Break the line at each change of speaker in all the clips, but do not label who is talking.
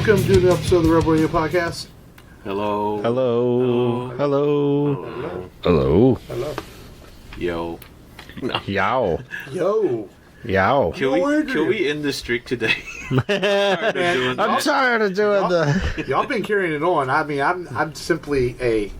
Welcome to an episode of the Rebel Radio Podcast.
Hello.
Hello. Hello.
Hello.
Hello.
Hello.
Yo. No.
Yow.
Yo.
Yow.
Can we end the streak today? I'm
tired of doing the...
Y'all been carrying it on. I mean, I'm simply a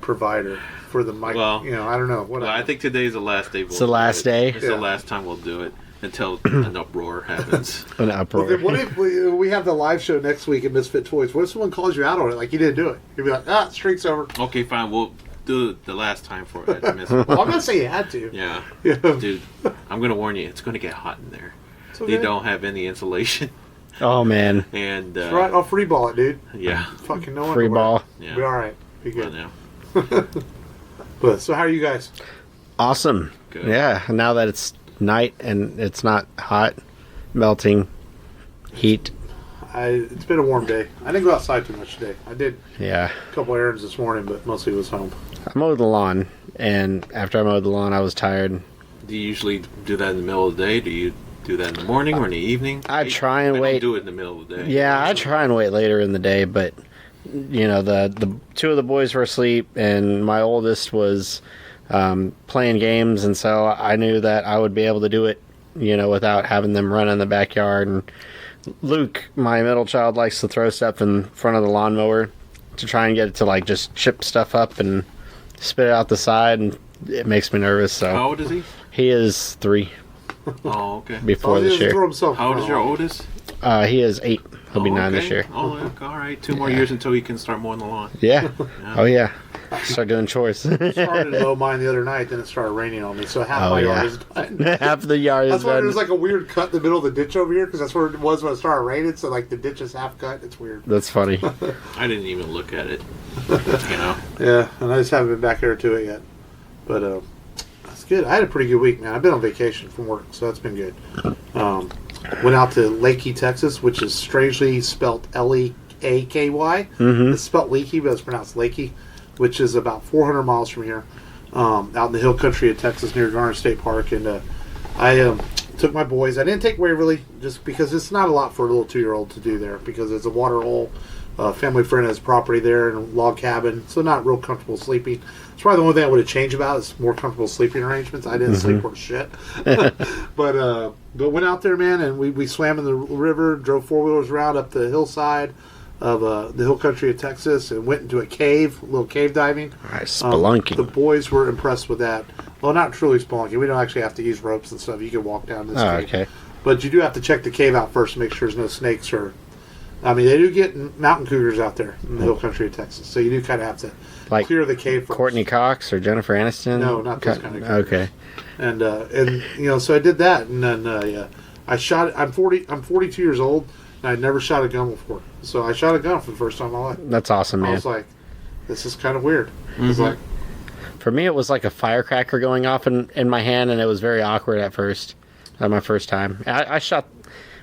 provider for the mic.
Well,
I don't know.
Well, I think today's the last day.
It's the last day?
It's the last time we'll do it until an uproar happens.
An uproar.
Well, then what if we have the live show next week at Misfit Toys? What if someone calls you out on it like you didn't do it? You'd be like, streak's over.
Okay, fine. We'll do it the last time for it.
Well, I'm not saying you had to.
Yeah.
Yeah.
Dude, I'm going to warn you. It's going to get hot in there.
Okay.
They don't have any insulation.
Oh, man.
And
That's right. I'll free ball it, dude.
Yeah.
Fucking no one.
Free ball.
Yeah.
Be all right. Be good.
I know.
But so how are you guys?
Awesome.
Good.
Yeah, now that it's night and it's not hot, melting, heat.
It's been a warm day. I didn't go outside too much today. I did
Yeah.
a couple errands this morning, but mostly was home.
I mowed the lawn, and after I mowed the lawn, I was tired.
Do you usually do that in the middle of the day? Do you do that in the morning or in the evening?
I try and
I
wait.
don't do it in the middle of the day.
Yeah, I try and wait later in the day, but the two of the boys were asleep, and my oldest was playing games, and so I knew that I would be able to do it, without having them run in the backyard. And Luke, my middle child, likes to throw stuff in front of the lawnmower to try and get it to just chip stuff up and spit it out the side, and it makes me nervous. So
How old is he?
he is 3
Oh, okay.
before
he
this
doesn't
year.
throw himself
How old is your
around.
oldest?
He is 8. He'll be 9
okay.
this year.
Oh, okay. All right. 2 more years until you can start mowing the lawn.
Yeah. Oh yeah. Start doing chores.
I started to mow mine the other night, then it started raining on me, so half
Oh,
my yard
yeah.
is done.
Half the yard is
That's why
done.
there's a weird cut in the middle of the ditch over here, because that's where it was when it started raining, so the ditch is half cut. It's weird.
That's funny.
I didn't even look at it.
Yeah, and I just haven't been back there to it yet. But that's good. I had a pretty good week, man. I've been on vacation from work, so that's been good. Went out to Leaky, Texas, which is strangely spelled Leaky.
Mm-hmm.
It's spelled Leaky, but it's pronounced Leaky, which is about 400 miles from here, out in the hill country of Texas near Garner State Park. And I took my boys. I didn't take Waverly just because it's not a lot for a little 2-year-old to do there, because it's a water hole. Family friend has property there and a log cabin, so not real comfortable sleeping. It's probably the only thing I would have changed about is more comfortable sleeping arrangements. I didn't sleep worth shit. But went out there, man, and we swam in the river, drove 4-wheelers around up the hillside of the hill country of Texas, and went into a little cave diving.
Nice. Spelunking.
The boys were impressed with that. Well, not truly spelunking. We don't actually have to use ropes and stuff. You can walk down this cave.
Okay.
But you do have to check the cave out first to make sure there's no snakes or... I mean, they do get mountain cougars out there in the hill country of Texas, so you do kind of have to clear the cave first.
Courtney Cox or Jennifer Aniston?
No, not those kind of cougars.
Okay.
And so I did that, and then I shot. I'm 42 years old, and I'd never shot a gun before, so I shot a gun for the first time in my life.
That's awesome, man.
I was like, this is kind of weird. It was like,
For me, it was like a firecracker going off in my hand, and it was very awkward at first. My first time. I shot...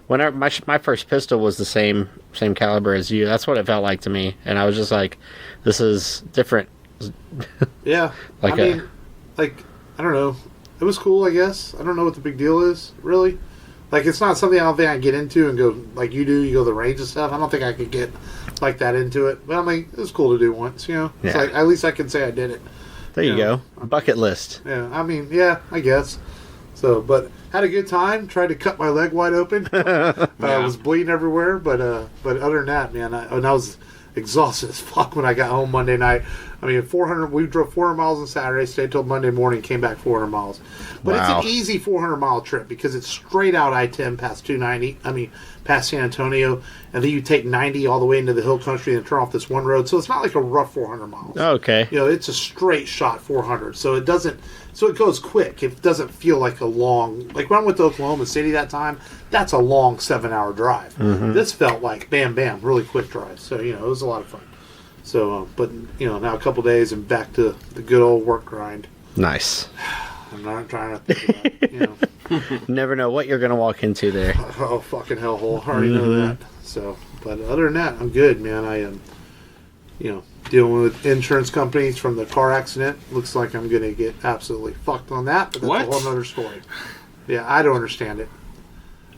Whenever my first pistol was the same caliber as you, that's what it felt like to me, and I was just like, "This is different."
yeah. I don't know. It was cool, I guess. I don't know what the big deal is, really. It's not something I don't think I can get into and go like you do. You go to the range and stuff. I don't think I could get like that into it. But I mean, it was cool to do once. It's
Yeah.
like at least I can say I did it.
There you go. Bucket list.
Yeah. I mean, yeah, I guess. So, but had a good time. Tried to cut my leg wide open. I was bleeding everywhere, but other than that, man, I was exhausted as fuck when I got home Monday night. I mean, 400. We drove 400 miles on Saturday, stayed till Monday morning, came back 400 miles. But
Wow.
It's an easy 400-mile trip because it's straight out I-10 past 290. I mean, past San Antonio, and then you take 90 all the way into the hill country and turn off this one road. So it's not like a rough 400 miles.
Okay.
It's a straight shot 400. So it doesn't. So it goes quick. It doesn't feel like a long... Like when I went to Oklahoma City that time, that's a long 7-hour drive.
Mm-hmm.
This felt like bam, bam, really quick drive. So, it was a lot of fun. So, but, now a couple days and back to the good old work grind.
Nice.
I'm not trying to think about,
Never know what you're going to walk into there.
Oh, fucking hellhole. I already know that. So, but other than that, I'm good, man. I am, dealing with insurance companies from the car accident. Looks like I'm going to get absolutely fucked on that, but that's a whole other story. Yeah, I don't understand it.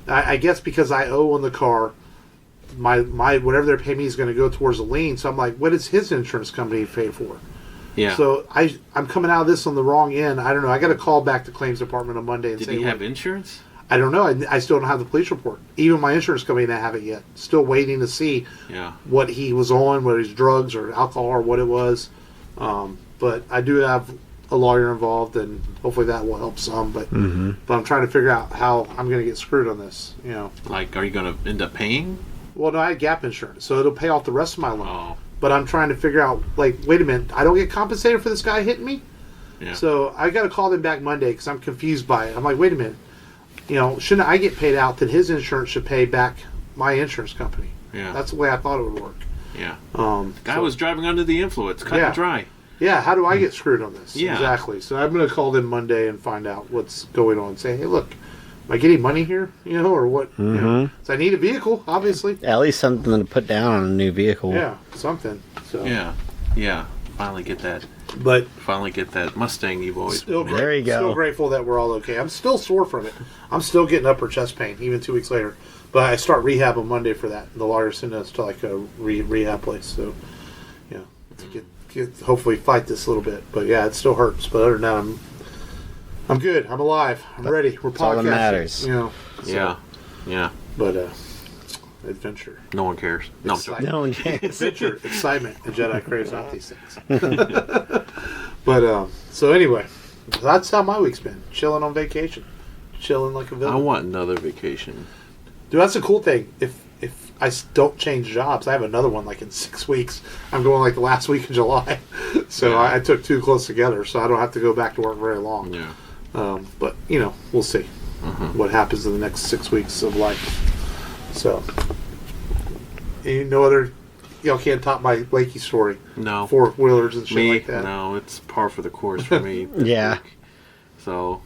I guess because I owe on the car my whatever they're paying me is going to go towards the lien. So I'm like, what does his insurance company pay for?
Yeah.
So I'm coming out of this on the wrong end. I don't know. I got to call back the claims department on Monday and
Did
say,
he have insurance?
I don't know. I still don't have the police report. Even my insurance company didn't have it yet. Still waiting to see what he was on, whether it's drugs or alcohol or what it was. But I do have a lawyer involved, and hopefully that will help some. But I'm trying to figure out how I'm going to get screwed on this. You know,
Like, are you going to end up paying?
well, no, I had gap insurance, so it'll pay off the rest of my loan.
Oh,
But I'm trying to figure out, like, wait a minute, I don't get compensated for this guy hitting me?
yeah.
So I got to call them back Monday because I'm confused by it. I'm like, wait a minute, you know, shouldn't I get paid out? Then his insurance should pay back my insurance company.
Yeah.
That's the way I thought it would work.
Yeah. Guy
So-
was driving under the influence, cut and dry.
Yeah, how do I get screwed on this?
Yeah.
Exactly. So I'm going to call them Monday and find out what's going on. Say, hey, look, am I getting money here? You know, or what? You know, so I need a vehicle, obviously.
At least something to put down on a new vehicle.
Yeah, something. So
Yeah. Yeah. Finally get that Mustang you've always
still
wanted.
There you go.
Still grateful that we're all okay. I'm still sore from it. I'm still getting upper chest pain, even 2 weeks later. But I start rehab on Monday for that. The lawyer sent us to like a rehab place. So, yeah, to get hopefully fight this a little bit. But yeah, it still hurts. But other than that, I'm good. I'm alive. I'm ready. We're
That's all that
podcasting.
matters.
You know. So,
Yeah. Yeah.
But adventure.
No one cares. No, I'm sorry.
No one cares.
Adventure, excitement, and Jedi craves not these things. But so anyway, that's how my week's been. Chilling on vacation, chilling like a
I
villain.
want another vacation.
Dude, that's a cool thing. If I don't change jobs, I have another one like in 6 weeks. I'm going like the last week of July, so
Yeah.
I took 2 close together, so I don't have to go back to work very long.
Yeah.
But you know, we'll see what happens in the next 6 weeks of life. So, and no other. Y'all can't top my Lakey story.
No.
4-wheelers and shit
Me,
like that.
no, it's par for the course for me. this
Yeah.
week. So,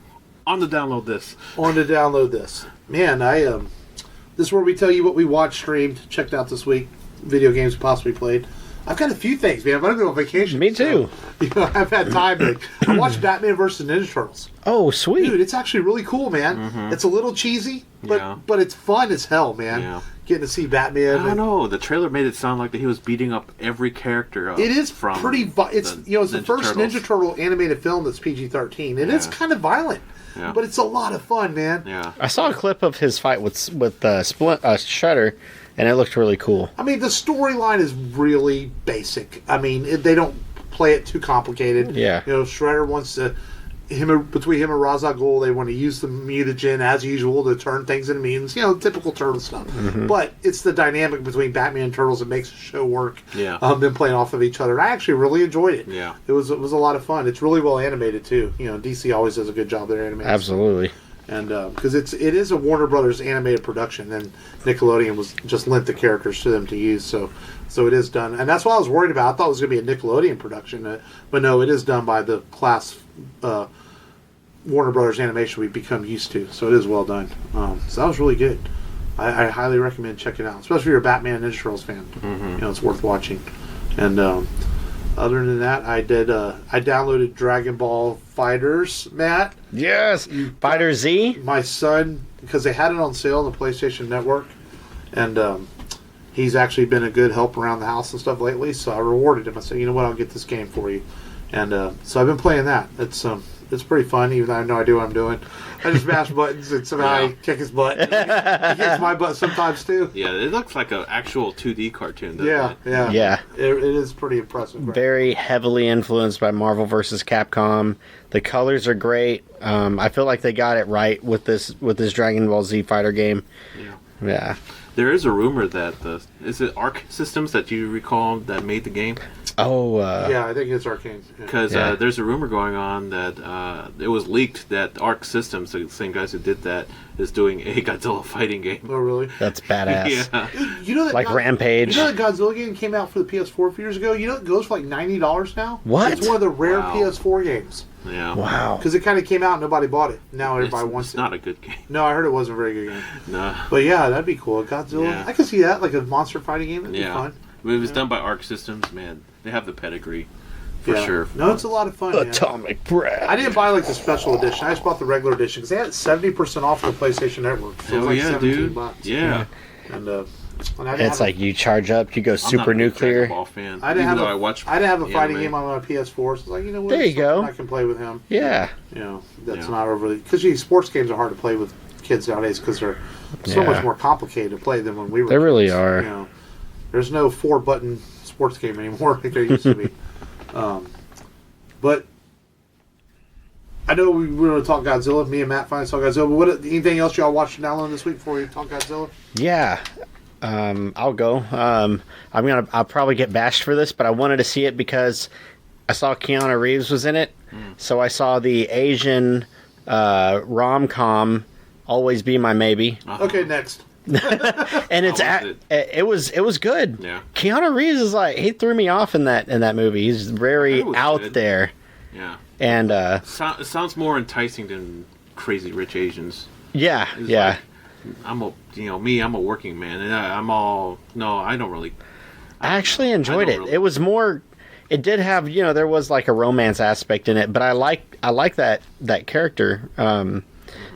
on to download this.
On to download this. Man, this is where we tell you what we watched, streamed, checked out this week, video games possibly played. I've got a few things, man. I'm going to go on vacation.
Me too.
So, you know, I've had time. I watched Batman vs. Ninja Turtles.
Oh, sweet.
Dude, it's actually really cool, man. It's a little cheesy, but
Yeah.
but it's fun as hell, man.
Yeah.
Getting to see Batman.
I don't know. The trailer made it sound like that he was beating up every character.
It is
from
pretty. It's it's the
Ninja
first
Turtles.
Ninja Turtle animated film that's PG-13, and it's
Yeah.
kind of violent,
Yeah.
but it's a lot of fun, man.
Yeah.
I saw a clip of his fight with Shredder, and it looked really cool.
I mean, the storyline is really basic. I mean, they don't play it too complicated.
Yeah.
You know, Shredder wants to between him and Ra's al Ghul, they want to use the mutagen as usual to turn things into mutants. You know, typical turtle stuff. But it's the dynamic between Batman and Turtles that makes the show work.
Yeah.
Them playing off of each other. I actually really enjoyed it.
Yeah.
It was a lot of fun. It's really well animated too. You know, DC always does a good job of their animation.
Absolutely.
And because it is a Warner Brothers animated production, and Nickelodeon was just lent the characters to them to use, so it is done, and that's what I was worried about. I thought it was going to be a Nickelodeon production, but no, it is done by the class Warner Brothers animation we've become used to, so it is well done. So that was really good. I highly recommend checking it out, especially if you're a Batman Ninja Turtles fan. You know, it's worth watching. And other than that, I downloaded Dragon Ball Fighters, Matt.
Yes. Fighter Z.
My son, because they had it on sale on the PlayStation Network, and he's actually been a good help around the house and stuff lately, so I rewarded him. I said, you know what, I'll get this game for you. And so I've been playing that. It's pretty fun, even though I have no idea what I'm doing. I just mash buttons and somehow I kick his butt. He kicks my butt sometimes too.
Yeah, it looks like an actual 2D cartoon, doesn't
Yeah,
it?
yeah.
Yeah.
It is pretty impressive. Right?
Very heavily influenced by Marvel vs. Capcom. The colors are great. I feel like they got it right with this Dragon Ball Z fighter game.
Yeah.
Yeah.
There is a rumor that is it Arc Systems that you recall that made the game?
Oh.
Yeah, I think it's Arcane. Yeah.
Because
Yeah.
there's a rumor going on that it was leaked that Arc Systems, the same guys who did that, is doing a Godzilla fighting game.
Oh, really?
That's badass.
Yeah.
You know that
Like Rampage.
You know that Godzilla game came out for the PS4 a few years ago? You know it goes for like $90 now?
What?
It's one of the rare
Wow.
PS4 games.
Yeah.
Wow.
Because it kind of came out and nobody bought it. Now everybody wants
It's
it.
not a good game.
No, I heard it wasn't a very good game.
No.
But yeah, that'd be cool. Godzilla.
Yeah.
I could see that, like a monster fighting game. That'd be
Yeah.
fun.
If it was done by Arc Systems, man, they have the pedigree. For
Yeah.
sure.
No, it's a lot of fun. Man.
Atomic Breath.
I didn't buy like the special edition. I just bought the regular edition because they had 70% off the PlayStation Network. So it was
Hell
like
yeah,
$17.
dude. Yeah.
And And I didn't
It's
have
like you charge up, you go super
I'm not a big
nuclear.
Dragon Ball fan.
I didn't
even
have
though
a,
I watch
I didn't have a
the
fighting
anime.
game on my PS4, so it's like, you know what?
There you
it's something
go.
I can play with him.
Yeah.
You know, that's
Yeah.
not overly... Because sports games are hard to play with kids nowadays because they're so
Yeah.
much more complicated to play than when we were
They really
kids,
are.
You know, there's no 4-button sports game anymore like there used to be. But I know we were going to talk Godzilla. Me and Matt finally saw Godzilla. But anything else y'all watched and downloaded this week before we talk Godzilla?
Yeah. I'll go. I'll probably get bashed for this, but I wanted to see it because I saw Keanu Reeves was in it. So I saw the Asian rom-com Always Be My Maybe.
Okay, next.
And it was good.
Yeah.
Keanu Reeves is like, he threw me off in that movie. He's very
It was
out
good.
there.
Yeah.
And
It sounds more enticing than Crazy Rich Asians.
yeah,
It's
yeah.
like, I'm a working man, and I don't really.
I actually enjoyed it.
really-
It was more. It did have, there was like a romance aspect in it, but I like that character. And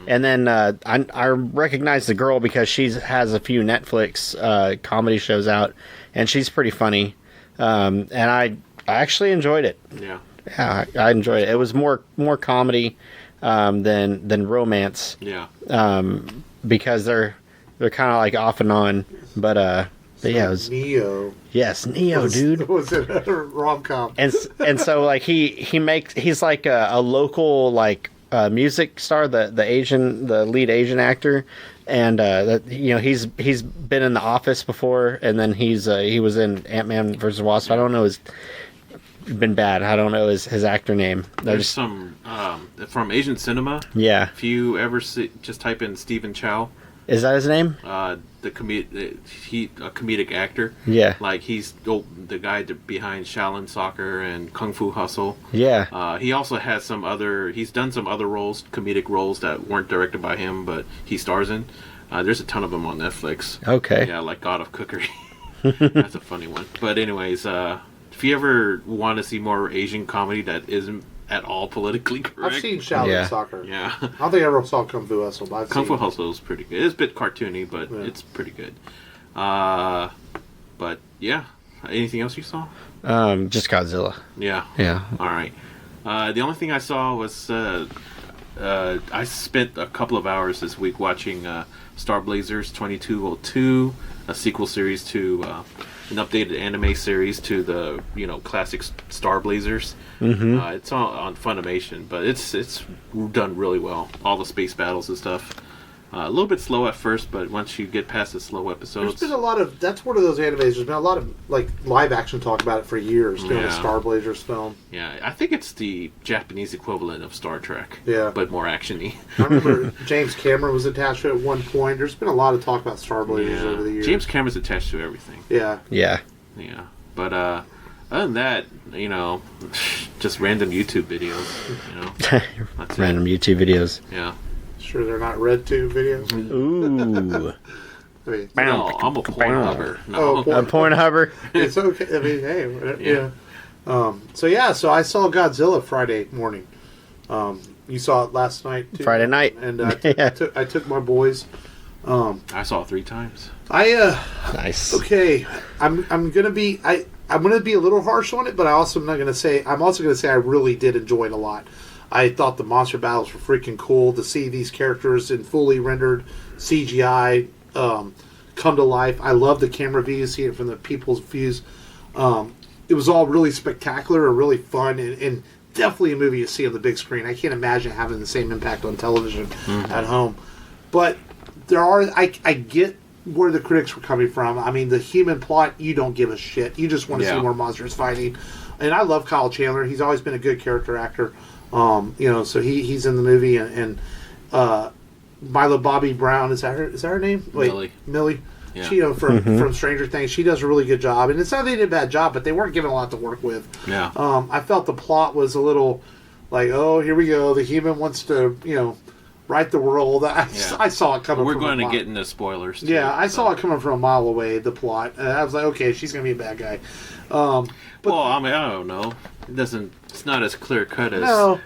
then I recognize the girl because she has a few Netflix comedy shows out, and she's pretty funny. And I actually enjoyed it.
Yeah.
Yeah, I enjoyed it. It was more comedy than romance.
Yeah.
Because they're kind of like off and on, but yeah, it was
Neo.
Neo, dude.
Was it a rom-com?
And so like he's like a local like music star, the lead Asian actor, and he's been in The Office before, and then he was in Ant-Man versus Wasp. I don't know been bad. I don't know his actor name.
There's some from Asian cinema.
Yeah.
If you ever just type in Stephen Chow,
Is that his name?
a comedic actor.
Yeah.
Like he's the guy behind Shaolin Soccer and Kung Fu Hustle.
Yeah.
He also has he's done some other comedic roles that weren't directed by him, but he stars in. There's a ton of them on Netflix.
Okay.
Yeah, like God of Cookery. That's a funny one. But anyways, if you ever want to see more Asian comedy that isn't at all politically correct.
I've seen Shaolin Soccer.
Yeah.
I don't think I ever saw Kung Fu Hustle, but I've
Kung
seen
Fu Hustle is pretty good. It's a bit cartoony, but it's pretty good. But yeah. Anything else you saw?
Just Godzilla.
Yeah.
Yeah.
All right. The only thing I saw was I spent a couple of hours this week watching Star Blazers 2202, a sequel series to an updated anime series to the classic Star Blazers. Mm-hmm. It's on Funimation, but it's done really well. All the space battles and stuff. A little bit slow at first, but once you get past the slow episodes,
There's been a lot of... That's one of those animes. There's been a lot of like live action talk about it for years, doing a Star Blazers film.
yeah, I think it's the Japanese equivalent of Star Trek.
Yeah.
But more actiony.
I remember James Cameron was attached to it at one point. There's been a lot of talk about Star Blazers over the years.
James Cameron's attached to everything.
Yeah.
Yeah.
Yeah. But other than that, just random YouTube videos. That's it.
Random YouTube videos.
Yeah.
Sure they're not RedTube videos?
Ooh.
I mean,
No, I'm a Pornhubber.
Oh,
No.
A Pornhubber.
it's okay. I mean, hey, yeah. So I saw Godzilla Friday morning. You saw it last night too.
Friday night.
And
Yeah.
I took my boys.
I saw it 3 times.
Nice.
Okay, I'm gonna be I'm gonna be a little harsh on it, but I'm also gonna say I really did enjoy it a lot. I thought the monster battles were freaking cool to see these characters in fully rendered CGI come to life. I love the camera views, seeing it from the people's views. It was all really spectacular and really fun, and definitely a movie you see on the big screen. I can't imagine having the same impact on television at home. But I get where the critics were coming from. I mean, the human plot, you don't give a shit. You just want to see more monsters fighting. And I love Kyle Chandler. He's always been a good character actor. So he's in the movie, and Milo Bobby Brown, is that her name? Wait, Millie.
Yeah.
She, from Stranger Things, she does a really good job. And it's not that they did a bad job, but they weren't given a lot to work with.
Yeah.
I felt the plot was a little like, oh, here we go. The human wants to, right the world. I saw it coming.
We're
from
going to get into spoilers. Too,
yeah, I saw it coming from a mile away. The plot. And I was like, okay, she's going to be a bad guy.
Well, I mean, I don't know. It's not as clear cut as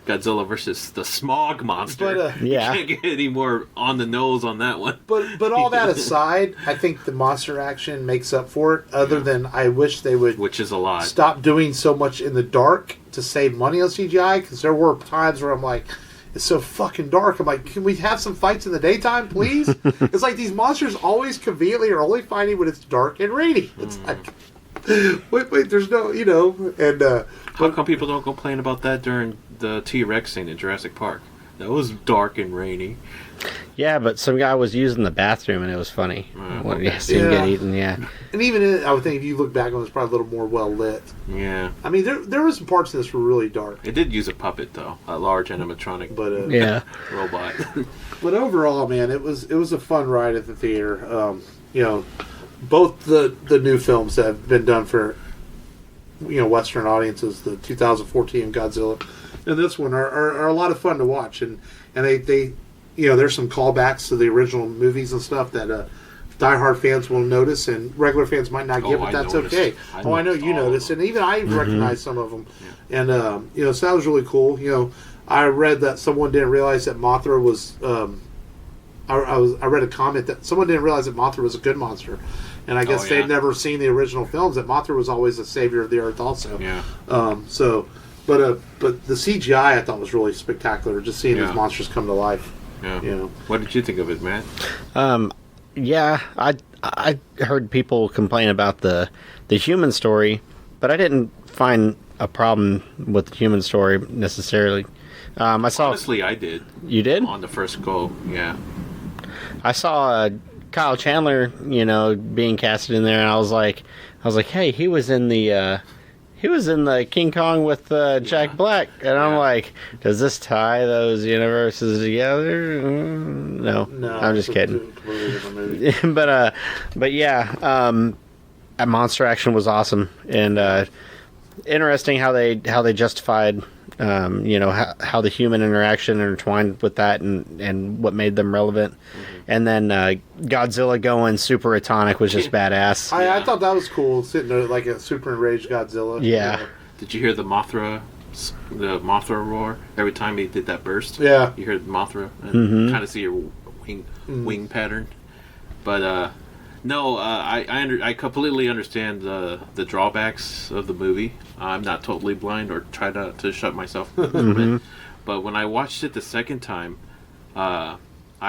Godzilla versus the smog monster.
But,
you can't get any more on the nose on that one.
But all that aside, I think the monster action makes up for it. Other than I wish they would,
which is a lot,
stop doing so much in the dark to save money on CGI. Because there were times where I'm like, it's so fucking dark. I'm like, can we have some fights in the daytime, please? It's like these monsters always conveniently are only fighting when it's dark and rainy. It's like, wait, there's no, and
how come people don't complain about that during the T-Rex scene in Jurassic Park? That was dark and rainy.
Yeah, but some guy was using the bathroom and it was funny. When you see him get eaten,
And even I would think if you look back on it, it's probably a little more well lit.
Yeah.
I mean, there were some parts of this were really dark.
It did use a puppet though, a large animatronic,
but
robot.
But overall, man, it was a fun ride at the theater. Both the new films that have been done for Western audiences, the 2014 Godzilla and this one are a lot of fun to watch, and they there's some callbacks to the original movies and stuff that diehard fans will notice and regular fans might not get, but that's okay. I know you noticed, and even I recognize some of them, and so that was really cool. I read that someone didn't realize that Mothra was. I read a comment that someone didn't realize that Mothra was a good monster. And I guess they'd never seen the original films. That Mothra was always the savior of the Earth, also.
Yeah.
But the CGI I thought was really spectacular. Just seeing these monsters come to life.
Yeah. What did you think of it, Matt?
I heard people complain about the human story, but I didn't find a problem with the human story necessarily.
Honestly, I did.
You did?
On the first go, yeah. I
saw Kyle Chandler, being casted in there, and I was like, hey, he was in the King Kong with Jack Black, and I'm like, does this tie those universes together? No, I'm just kidding. But yeah, Monster Action was awesome, and interesting how they justified. How the human interaction intertwined with that and what made them relevant. And then Godzilla going super atomic was just badass.
I thought that was cool, sitting there like a super enraged Godzilla.
Yeah.
Did you hear the Mothra roar every time he did that burst?
Yeah.
You heard Mothra and kind of see her wing pattern. But no, I completely understand the drawbacks of the movie. I'm not totally blind or try to shut myself from it. But when I watched it the second time, I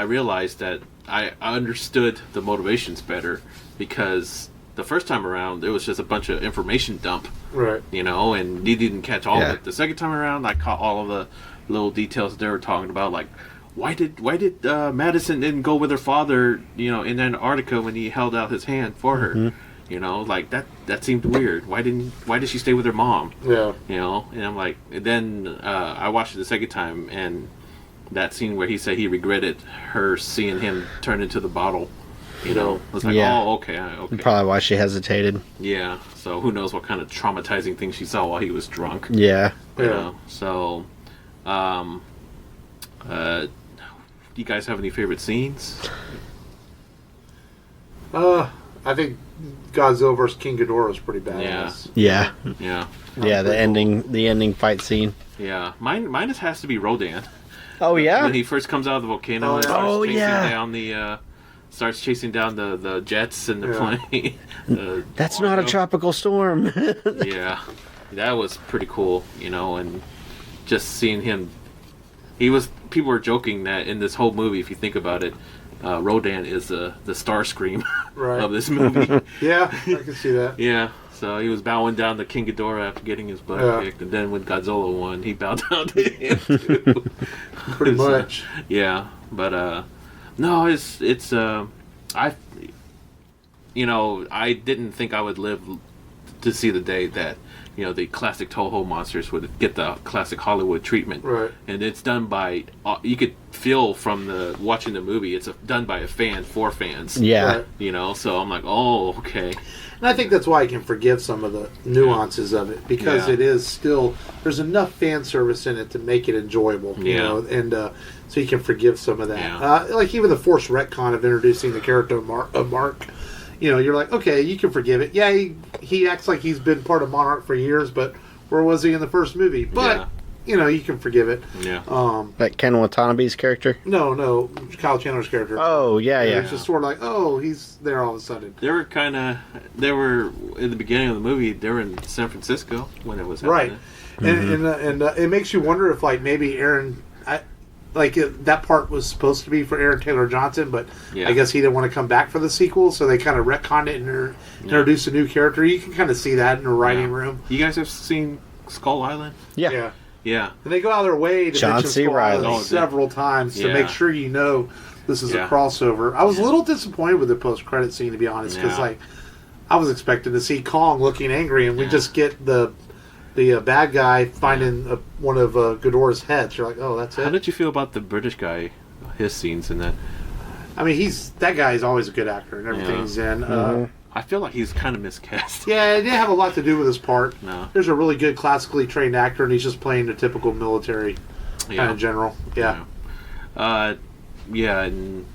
realized that I understood the motivations better, because the first time around it was just a bunch of information dump,
right?
And you didn't catch all of it. The second time around, I caught all of the little details they were talking about, like why did Madison didn't go with her father, in Antarctica when he held out his hand for her. Like that seemed weird. Why did she stay with her mom?
Yeah.
And I'm like, then I watched it the second time, and that scene where he said he regretted her seeing him turn into the bottle. I was like, oh, okay.
Probably why she hesitated.
Yeah. So who knows what kind of traumatizing thing she saw while he was drunk.
Yeah.
So, do you guys have any favorite scenes?
I think Godzilla vs. King Ghidorah is pretty badass.
Yeah. The
cool.
ending fight scene.
Yeah, mine has to be Rodan.
Oh yeah.
When he first comes out of the volcano and starts chasing down the jets and the plane.
That's not a tropical storm.
Yeah, that was pretty cool. And just seeing him. People were joking that in this whole movie, if you think about it, Rodan is the Starscream of this movie.
Yeah, I can see that.
Yeah, so he was bowing down to King Ghidorah after getting his butt kicked, and then when Godzilla won, he bowed down to him too.
Pretty much.
Yeah, but no, it's I didn't think I would live to see the day that the classic Toho monsters would get the classic Hollywood treatment.
Right.
And it's done by, you could feel from watching the movie, it's done by a fan for fans.
Yeah.
Right.
So I'm like, oh, okay.
And I think that's why I can forgive some of the nuances of it, because it is still, there's enough fan service in it to make it enjoyable. And so you can forgive some of that.
Yeah.
Like even the forced retcon of introducing the character of Mark. You know, you're like, okay, you can forgive it. Yeah, he acts like he's been part of Monarch for years, but where was he in the first movie? But, you know, you can forgive it.
Yeah.
Like Ken Watanabe's character?
No, Kyle Chandler's character.
Oh, yeah.
It's just sort of like, oh, he's there all of a sudden.
They were in the beginning of the movie, they were in San Francisco when it was happening.
Right. And it makes you wonder if, like, maybe that part was supposed to be for Aaron Taylor Johnson, but I guess he didn't want to come back for the sequel, so they kind of retconned it and introduced a new character. You can kind of see that in the writing room.
You guys have seen Skull Island?
Yeah.
Yeah.
And they go out of their way to
John
mention
C.
Skull
Reilly.
Island several times to make sure you know this is a crossover. I was a little disappointed with the post-credit scene, to be honest, because I was expecting to see Kong looking angry, and we just get the bad guy finding one of Ghidorah's heads. You're like, oh, that's it?
How did you feel about the British guy, his scenes in that?
I mean, that guy is always a good actor and everything he's in.
I feel like he's kind of miscast.
Yeah, it didn't have a lot to do with his part.
No.
There's a really good classically trained actor, and he's just playing the typical military kind of general. Yeah.
And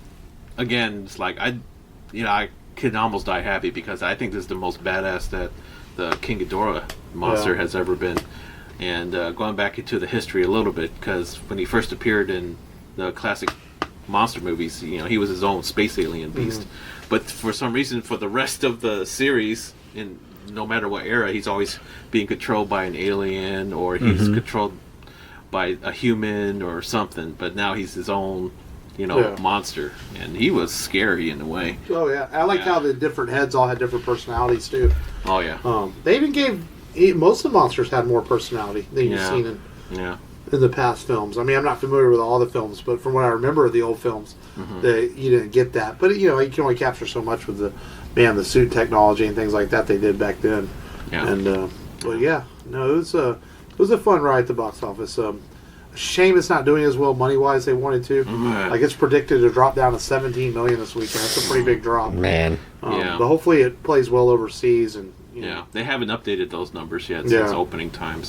again, it's like I could almost die happy because I think this is the most badass that the King Ghidorah monster has ever been. And going back into the history a little bit, because when he first appeared in the classic monster movies, you know, he was his own space alien beast. But for some reason, for the rest of the series, in no matter what era, he's always being controlled by an alien, or he's controlled by a human or something. But now he's his own, monster, and he was scary in a way.
Oh yeah, I like how the different heads all had different personalities too.
Oh yeah.
They even gave most of the monsters had more personality than you've seen in the past films. I mean, I'm not familiar with all the films, but from what I remember of the old films, you didn't get that. But you can only capture so much with the suit technology and things like that they did back then.
Yeah.
And but yeah, no, it was a fun ride at the box office. Shame it's not doing as well money wise they wanted to. Like it's predicted to drop down to 17 million this weekend. That's a pretty big drop,
man.
But hopefully it plays well overseas and.
They haven't updated those numbers yet since opening time.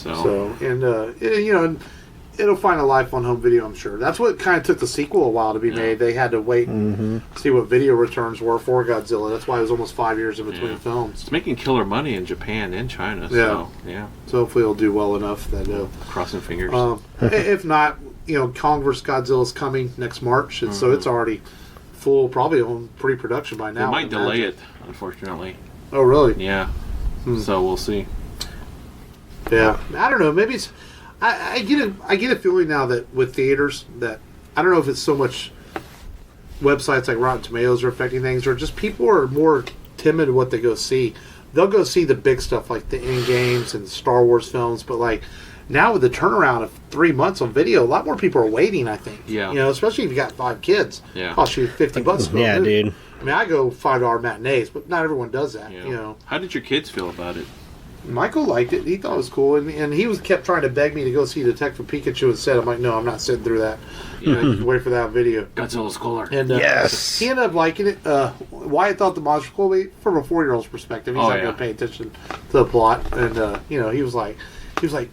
And it'll find a life on home video, I'm sure. That's what kind of took the sequel a while to be made. They had to wait and see what video returns were for Godzilla. That's why it was almost 5 years in between films.
It's making killer money in Japan and China. So
hopefully it'll do well enough that
crossing fingers.
If not, Kong vs. Godzilla is coming next March, and so it's already full, probably on pre-production by now.
They might delay it, unfortunately.
Oh, really?
Yeah. So we'll see.
Yeah, I don't know. Maybe it's. I get a feeling now that with theaters that I don't know if it's so much websites like Rotten Tomatoes are affecting things, or just people are more timid what they go see. They'll go see the big stuff like the Endgames and the Star Wars films, but like now with the turnaround of 3 months on video, a lot more people are waiting. I think.
Yeah.
Especially if you got 5 kids.
Yeah.
Cost you $50.
Yeah, dude.
I mean, I go $5 matinees, but not everyone does that.
How did your kids feel about it?
Michael liked it. He thought it was cool, and he kept trying to beg me to go see Detective Pikachu instead. I'm like, no, I'm not sitting through that. You can wait for that video.
Godzilla's cooler.
And he ended up liking it. Wyatt thought the monster was cool, but from a 4-year-old's perspective. He's not going to pay attention to the plot. And he was like,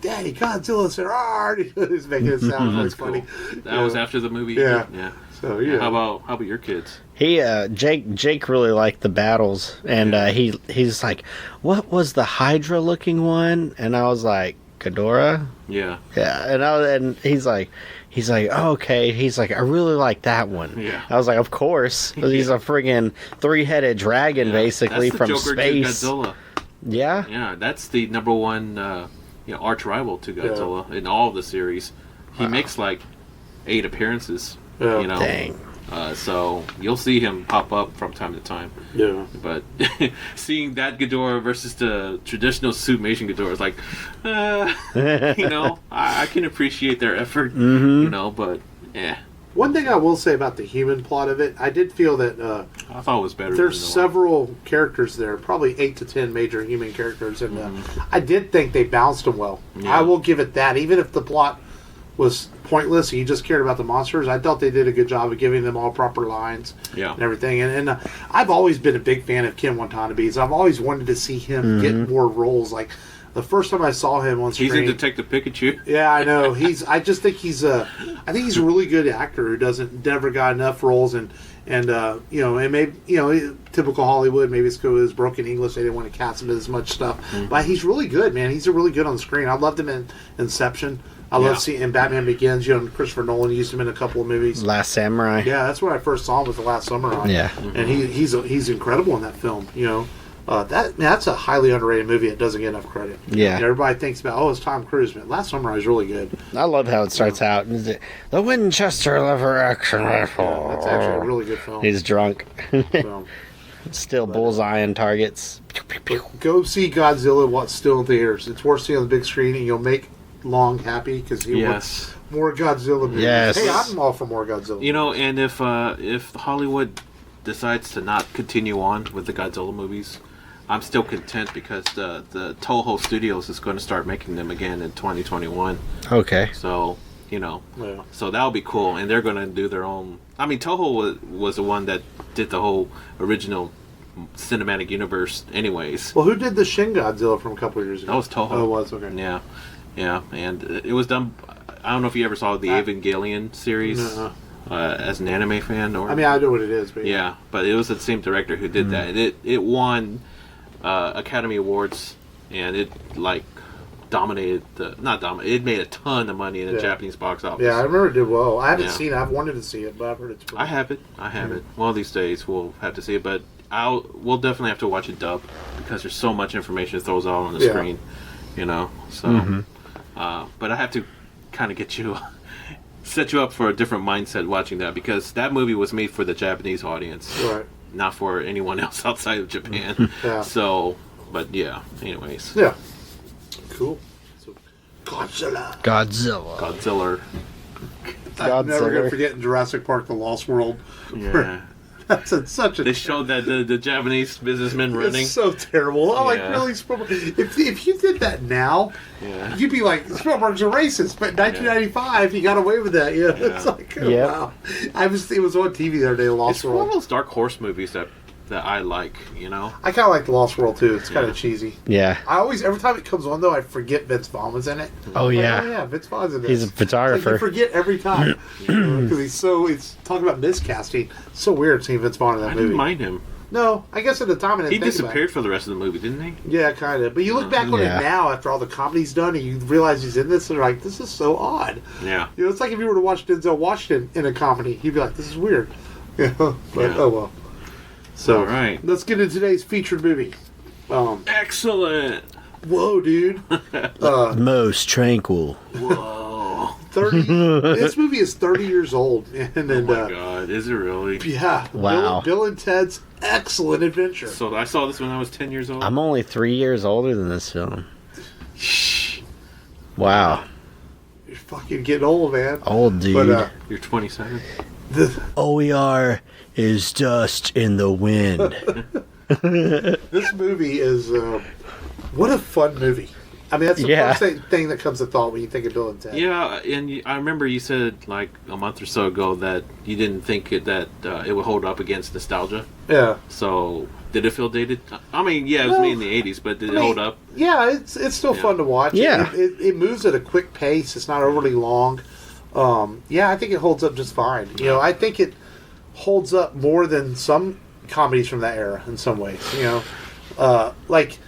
Daddy, Godzilla said, "Arr!" He was making it sound like funny.
That was after the movie.
Yeah. So
How about your kids?
He Jake really liked the battles, and he's like, "What was the Hydra looking one?" And I was like, "Ghidorah."
Yeah.
Yeah, and he's like, oh, okay. He's like, I really like that one.
Yeah.
I was like, of course. He's a friggin' 3-headed dragon, basically
that's the
from
Joker
space.
To Godzilla.
Yeah.
Yeah, that's the number one, arch rival to Godzilla in all of the series. He makes like 8 appearances.
Dang.
So you'll see him pop up from time to time.
Yeah.
But seeing that Ghidorah versus the traditional suit-mation Ghidorah is like, I can appreciate their effort, but yeah.
One thing I will say about the human plot of it, I did feel that
I thought it was better.
There's several characters there, probably 8 to 10 major human characters, and I did think they balanced them well.
Yeah.
I will give it that. Even if the plot was pointless and you just cared about the monsters, I thought they did a good job of giving them all proper lines and everything. And I've always been a big fan of Ken Watanabe's. I've always wanted to see him get more roles. Like The first time I saw him on screen,
he's in Detective Pikachu.
Yeah, I know. I just think he's a really good actor who never got enough roles and maybe typical Hollywood. Maybe it's because of his broken English. They didn't want to cast him in as much stuff, but he's really good, man. He's really good on the screen. I loved him in Inception. I love seeing in Batman Begins. Christopher Nolan used him in a couple of movies.
Last Samurai.
Yeah, that's when I first saw him, was The Last Samurai.
Yeah,
and he's incredible in that film. That's a highly underrated movie that doesn't get enough credit.
Yeah.
Everybody thinks about, it's Tom Cruise, but Last Samurai is really good.
I love how it starts out. The Winchester lever action rifle.
Yeah, that's actually a really good film.
He's drunk.
So,
Still bullseye and targets.
go see Godzilla while it's still in theaters. It's worth seeing on the big screen, and you'll make Long happy because he wants more Godzilla movies.
Yes.
Hey, I'm all for more Godzilla.
And if Hollywood decides to not continue on with the Godzilla movies, I'm still content because the Toho Studios is going to start making them again in 2021.
Okay.
So, so that'll be cool. And they're going to do their own. I mean, Toho was the one that did the whole original cinematic universe anyways.
Well, who did the Shin Godzilla from a couple of years ago?
That was Toho.
Oh, it was? Okay.
Yeah. And it was done. I don't know if you ever saw the Evangelion series as an anime fan. Or
I mean, I know what it is. But
yeah, but it was the same director who did that. It won Academy Awards, and it dominated it made a ton of money in the Japanese box office.
Yeah, I remember it did well. I haven't seen it. I've wanted to see it, but I've heard it's pretty
I have it. One of these days we'll have to see it, but we'll definitely have to watch it dubbed because there's so much information it throws out on the screen, so but I have to kind of set you up for a different mindset watching that, because that movie was made for the Japanese audience,
right,
not for anyone else outside of Japan. So, but anyways.
Yeah. Cool. So,
Godzilla.
I'm never going to forget in Jurassic Park, The Lost World.
Yeah.
That's such a...
They showed that the Japanese businessmen running.
It's so terrible. Really, Spielberg. If you did that now, you'd be like, Spielberg's a racist. But in 1995, he got away with that. It's like, wow. It was on TV the other day, Lost World.
It's one of those dark horse movies that I like,
I kind of like The Lost World, too. It's kind of cheesy.
Yeah.
Every time it comes on, though, I forget Vince Vaughn was in it.
Oh, yeah.
Oh, yeah, Vince Vaughn's in it.
He's a photographer.
You forget every time. Because it's talking about miscasting. It's so weird seeing Vince Vaughn in that movie.
I didn't mind him.
No, I guess at the time I didn't
he
think
disappeared for the rest of the movie, didn't he?
Yeah, kind of. But you look back on it now after all the comedy's done, and you realize he's in this, and you're like, this is so odd.
Yeah.
It's like if you were to watch Denzel Washington in a comedy, you'd be like, this is weird. Oh well. So,
all right.
Let's get into today's featured movie.
Excellent.
Whoa, dude.
Most tranquil.
Whoa.
30. This movie is 30 years old. And
oh my God. Is it really?
Yeah.
Wow.
Bill and Ted's Excellent Adventure.
So I saw this when I was 10 years old?
I'm only 3 years older than this film. Wow.
You're fucking getting old, man.
Old, dude.
But,
you're 27?
All we are is dust in the wind.
This movie is... what a fun movie. I mean, that's the first thing that comes to thought when you think of Bill and Ted.
Yeah, and I remember you said like a month or so ago that you didn't think that it would hold up against nostalgia.
Yeah.
So, did it feel dated? I mean, it was made in the 80s, but did it hold up?
Yeah, it's still fun to watch.
Yeah.
It moves at a quick pace. It's not overly long. I think it holds up just fine. I think it holds up more than some comedies from that era in some ways. Like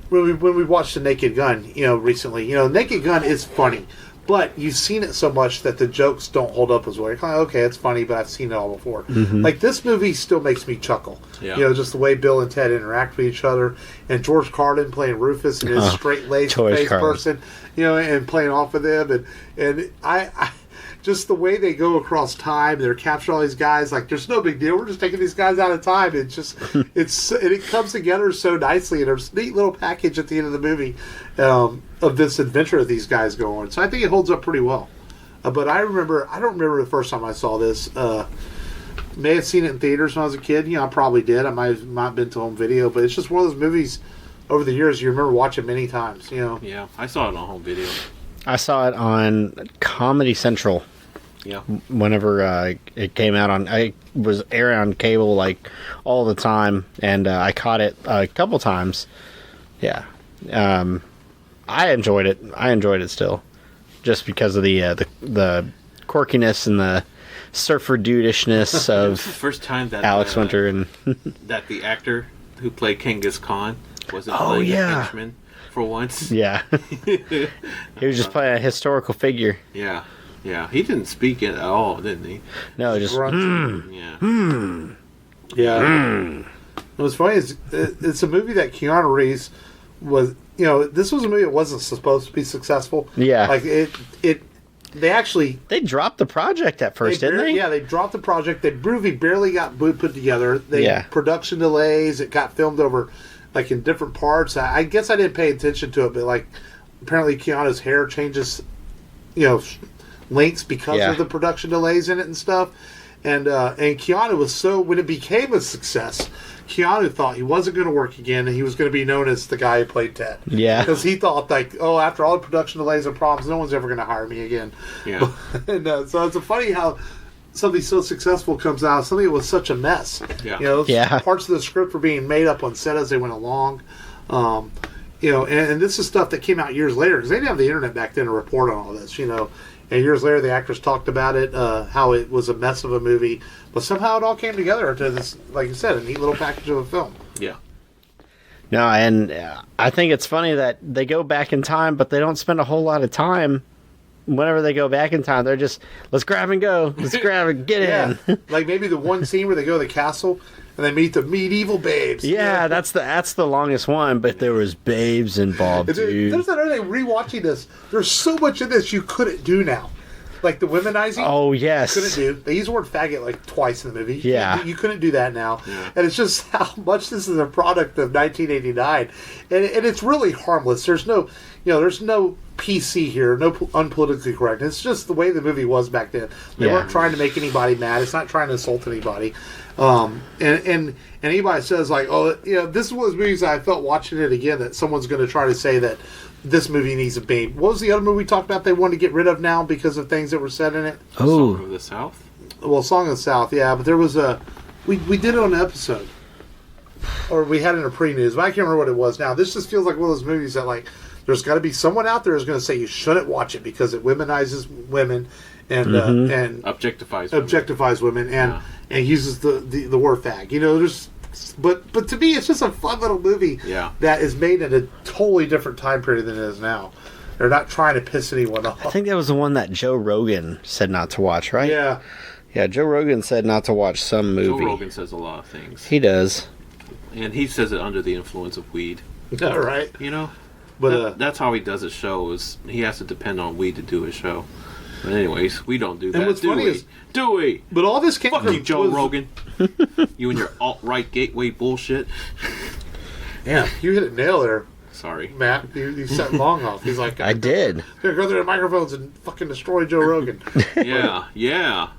when we watched The Naked Gun, recently, Naked Gun is funny, but you've seen it so much that the jokes don't hold up as well. You're kind of okay, it's funny, but I've seen it all before.
Mm-hmm.
Like this movie still makes me chuckle.
Yeah.
Just the way Bill and Ted interact with each other, and George Carlin playing Rufus and his straight-laced face person, and playing off of them, and I just the way they go across time, they're capturing all these guys. Like, there's no big deal. We're just taking these guys out of time. It's just, it comes together so nicely. And there's a neat little package at the end of the movie of this adventure that these guys go on. So I think it holds up pretty well. But I don't remember the first time I saw this. May have seen it in theaters when I was a kid. I probably did. I might have been to home video. But it's just one of those movies over the years you remember watching many times.
Yeah, I saw it on home video.
I saw it on Comedy Central.
Yeah.
Whenever it came out I was airing on cable like all the time, and I caught it a couple times. Yeah. I enjoyed it. I enjoyed it still, just because of the quirkiness and the surfer dudishness of
first time that
Alex Winter and
that the actor who played Genghis Khan wasn't
Oh,
playing
yeah.
a henchman for once.
yeah, he was just playing a historical figure.
Yeah. He didn't speak it at all, didn't he?
No, just
Yeah.
Yeah. What's funny is it's a movie that Keanu Reeves was. This was a movie that wasn't supposed to be successful.
Yeah.
Like they actually.
they dropped the project at first, didn't they?
Yeah, they dropped the project. The movie barely got put together.
Yeah.
Production delays. It got filmed over, like, in different parts. I guess I didn't pay attention to it, but, like, apparently Keanu's hair changes, lengths because
Yeah.
of the production delays in it and stuff. And Keanu was when it became a success, Keanu thought he wasn't going to work again, and he was going to be known as the guy who played Ted.
Yeah.
Because he thought, like, after all the production delays and problems, no one's ever going to hire me again.
Yeah.
And so it's funny how something so successful comes out, something that was such a mess.
Yeah.
Yeah.
Parts of the script were being made up on set as they went along. And this is stuff that came out years later, because they didn't have the internet back then to report on all this, And years later, the actors talked about it, how it was a mess of a movie, but somehow it all came together into this, like you said, a neat little package of a film.
Yeah.
No, and I think it's funny that they go back in time, but they don't spend a whole lot of time. Whenever they go back in time, they're just, let's grab and go. Let's grab and get in.
Like maybe the one scene where they go to the castle and they meet the medieval babes.
Yeah, that's the longest one, but there was babes involved, dude.
There's that other thing, rewatching this, there's so much in this you couldn't do now. Like the womenizing.
Oh, yes.
Couldn't do. They use the word faggot like twice in the movie.
Yeah.
You couldn't do that now.
Yeah.
And it's just how much this is a product of 1989. And it's really harmless. There's no, there's no PC here, no unpolitically correct. It's just the way the movie was back then. They weren't trying to make anybody mad. It's not trying to insult anybody. And anybody says like, this is one of those movies that I felt watching it again that someone's going to try to say that this movie needs a babe. What was the other movie we talked about they wanted to get rid of now because of things that were said in it?
Song of the South?
Well, Song of the South, yeah, but there was we did it on an episode. Or we had it in a pre-news, but I can't remember what it was now. This just feels like one of those movies that, like, there's got to be someone out there who's going to say you shouldn't watch it because it womenizes women and and
objectifies
women and uses the word fag. There's but to me it's just a fun little movie that is made in a totally different time period than it is now. They're not trying to piss anyone off.
I think that was the one that Joe Rogan said not to watch, right?
Yeah.
Yeah, Joe Rogan said not to watch some movie.
Joe Rogan says a lot of things.
He does.
And he saes it under the influence of weed.
All right.
But that's how he does his show, is he has to depend on weed to do his show. But anyways, we don't do that.
And what's funny is,
do we?
But all this came
Fuck
from
you, Joe Rogan. You and your alt-right gateway bullshit.
Yeah, you hit a nail there.
Sorry.
Matt, you set Long off. He's like,
I did.
Gonna go through the microphones and fucking destroy Joe Rogan.
Yeah.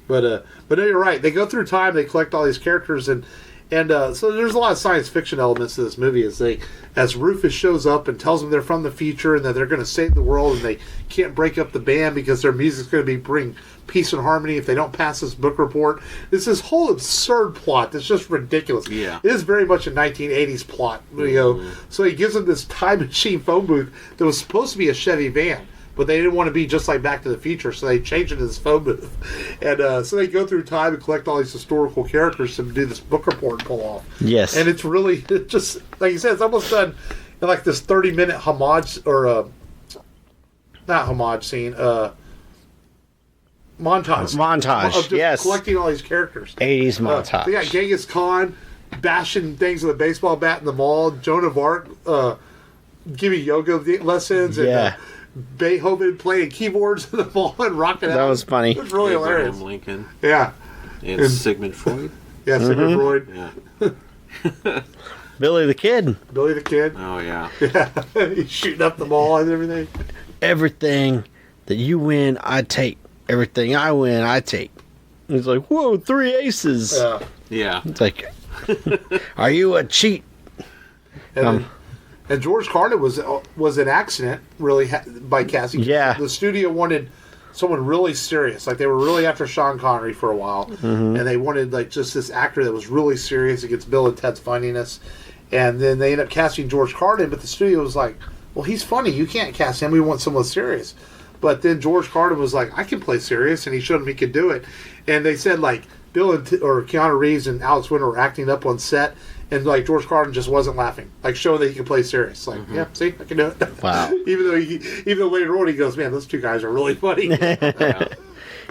But no, you're right. They go through time. They collect all these characters, and so there's a lot of science fiction elements to this movie. As Rufus shows up and tells them they're from the future and that they're going to save the world, and they can't break up the band because their music's going to bring peace and harmony if they don't pass this book report. It's this whole absurd plot that's just ridiculous.
Yeah.
It is very much a 1980s plot. So he gives them this time machine phone booth that was supposed to be a Chevy van. But they didn't want to be just like Back to the Future, so they changed it to this phone booth. And so they go through time and collect all these historical characters to do this book report and pull off.
Yes.
And it's really, just, like you said, it's almost done in like this 30-minute homage, or not homage scene, montage.
Montage,
Of just
yes.
collecting all these characters.
80s montage.
They got Genghis Khan bashing things with a baseball bat in the mall, Joan of Arc giving yoga lessons, and Beethoven playing keyboards in the mall and rocking out.
That was funny.
It was really hilarious.
Abraham Lincoln.
Yeah.
And Sigmund Freud.
Yeah, Sigmund Freud.
Yeah.
Billy the Kid.
Billy the Kid.
Oh, yeah.
Yeah. He's shooting up the mall and everything.
Everything that you win, I take. Everything I win, I take. He's like, whoa, 3 aces.
Yeah.
It's like, are you a cheat?
And George Carlin was an accident, really, by casting.
Yeah.
The studio wanted someone really serious. Like, they were really after Sean Connery for a while. And they wanted, like, just this actor that was really serious against Bill and Ted's Funniness. And then they ended up casting George Carlin, but the studio was like, well, he's funny. You can't cast him. We want someone serious. But then George Carlin was like, I can play serious, and he showed him he could do it. And they said, like, or Keanu Reeves and Alex Winter were acting up on set, and, like, George Carlin just wasn't laughing. Like, showing that he could play serious. Like, yeah, see, I can do it.
Wow.
even though later on he goes, man, those two guys are really funny.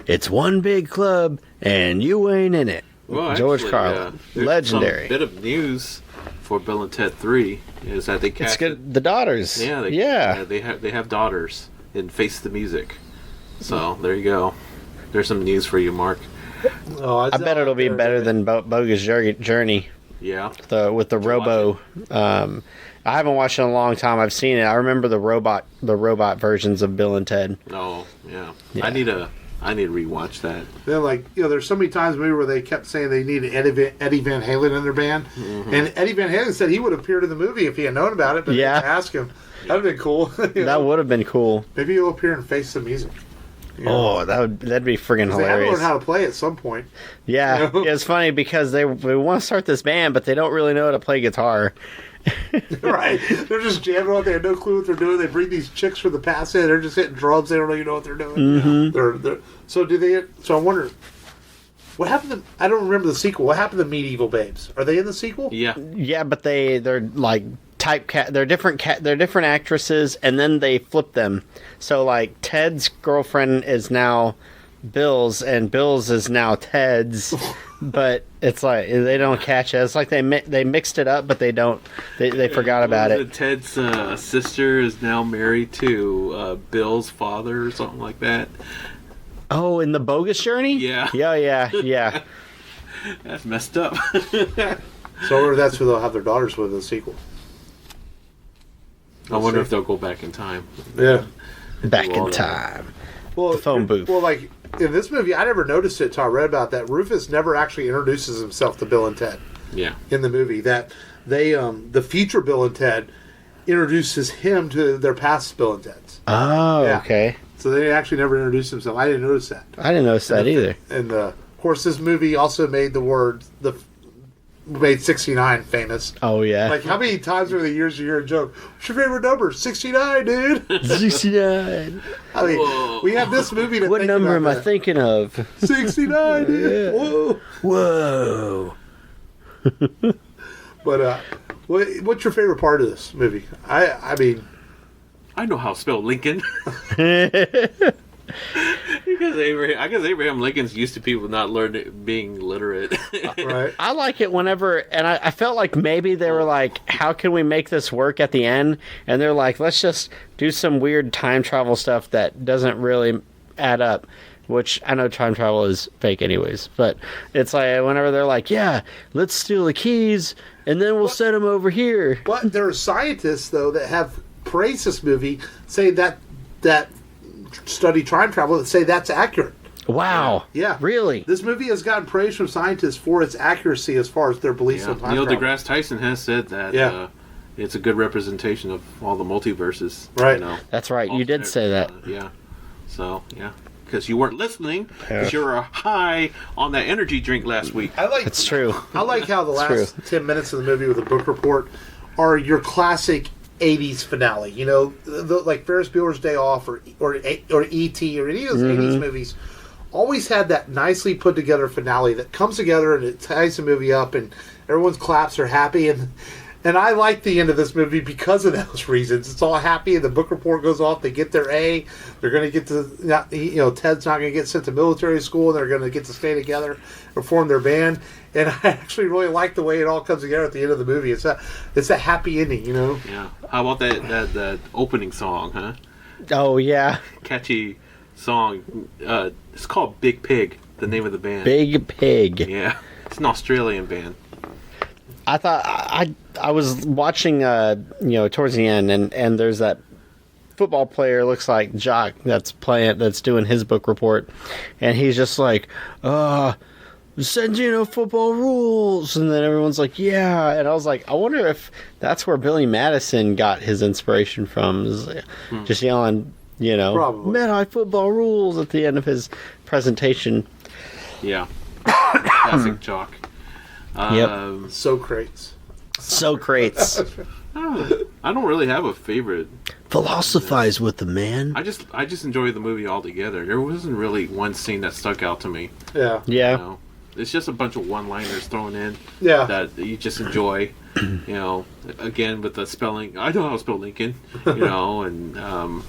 It's one big club, and you ain't in it.
Well,
George
actually,
Carlin.
there's
Legendary.
Some bit of news for Bill and Ted 3 is that they
It's
cast
good. The daughters.
Yeah, they have daughters in Face the Music. So there you go. There's some news for you, Mark.
Oh,
I bet it'll be better than Bogus Journey.
Yeah.
With the Robo. I haven't watched it in a long time. I've seen it. I remember the robot versions of Bill and Ted.
Oh, yeah. I need to rewatch that.
Then, like, there's so many times in the movie where they kept saying they needed Eddie Van Halen in their band. Mm-hmm. And Eddie Van Halen said he would have appeared in the movie if he had known about it, but they didn't ask him. That would have been cool.
That would have been cool.
Maybe he'll appear and Face the Music.
Oh, that'd be friggin' hilarious.
They have to learn how to play at some point.
Yeah, it's funny because they want to start this band, but they don't really know how to play guitar.
Right. They're just jamming on. They have no clue what they're doing. They bring these chicks from the past in. They're just hitting drums. They don't even know what they're doing. Mm-hmm. So I wonder, what happened to, I don't remember the sequel. What happened to Medieval Babes? Are they in the sequel?
Yeah.
Yeah, but they're like they're different actresses, and then they flip them. So like Ted's girlfriend is now Bill's, and Bill's is now Ted's. But it's like they don't catch it. It's like they mixed it up, but they don't. They forgot about it.
Ted's sister is now married to Bill's father or something like that.
Oh, in the Bogus Journey?
Yeah.
Yeah.
That's messed up.
So that's who they'll have their daughters with in the sequel.
I wonder if they'll go back in time.
Yeah.
Back in time.
Well,
the phone booth.
Well, like in this movie, I never noticed it until I read about that. Rufus never actually introduces himself to Bill and Ted.
Yeah.
In the movie, that they the future Bill and Ted introduces him to their past Bill and Ted's.
Oh, yeah. Okay.
So they actually never introduced himself. I didn't notice that.
I didn't notice that either.
And of course, this movie also made made 69 famous.
Oh, yeah.
Like, how many times over the years you hear a joke? What's your favorite number? 69, dude.
69.
I mean, we have this movie to
what
think
number
about
am I thinking of?
69, dude.
Yeah. Whoa.
But, what's your favorite part of this movie? I mean...
I know how to spell Lincoln. Because Abraham Lincoln's used to people not being literate.
Right.
I like it whenever, and I felt like maybe they were like, how can we make this work at the end? And they're like, let's just do some weird time travel stuff that doesn't really add up. Which I know time travel is fake anyways. But it's like whenever they're like, yeah, let's steal the keys and then we'll set them over here.
But there are scientists, though, that have praised this movie, say that study time travel, that say that's accurate.
Wow.
Yeah.
Really?
This movie has gotten praise from scientists for its accuracy as far as their beliefs on time
Neil
travel.
deGrasse Tyson has said that it's a good representation of all the multiverses.
Right.
You know,
that's right. You did say that.
Yeah. So, yeah. Because you weren't listening, because you were high on that energy drink last week.
It's true.
I like how the last 10 minutes of the movie with the book report are your classic 80s finale. You know, like Ferris Bueller's Day Off or E.T. or any of those 80s movies always had that nicely put together finale that comes together and it ties the movie up and everyone's claps are happy. And I like the end of this movie because of those reasons. It's all happy, and the book report goes off. They get their A. They're going to get to, Ted's not going to get sent to military school. And they're going to get to stay together and form their band. And I actually really like the way it all comes together at the end of the movie. It's a happy ending, you know.
Yeah. How about that opening song, huh?
Oh yeah.
Catchy song. It's called Big Pig. The name of the band.
Big Pig.
Yeah. It's an Australian band.
I thought I was watching towards the end and there's that football player, looks like Jock, that's doing his book report, and he's just like, Santino football rules, and then everyone's like, yeah, and I was like, I wonder if that's where Billy Madison got his inspiration from, just yelling, Mad-Eye football rules at the end of his presentation.
Yeah. Classic Jock.
Socrates.
I don't really have a favorite.
Philosophize with the man.
I just enjoy the movie altogether. There wasn't really one scene that stuck out to me.
Yeah.
Yeah.
You know? It's just a bunch of one-liners thrown in.
Yeah.
That you just enjoy. You know, again with the spelling. I know how to spell Lincoln. You know, and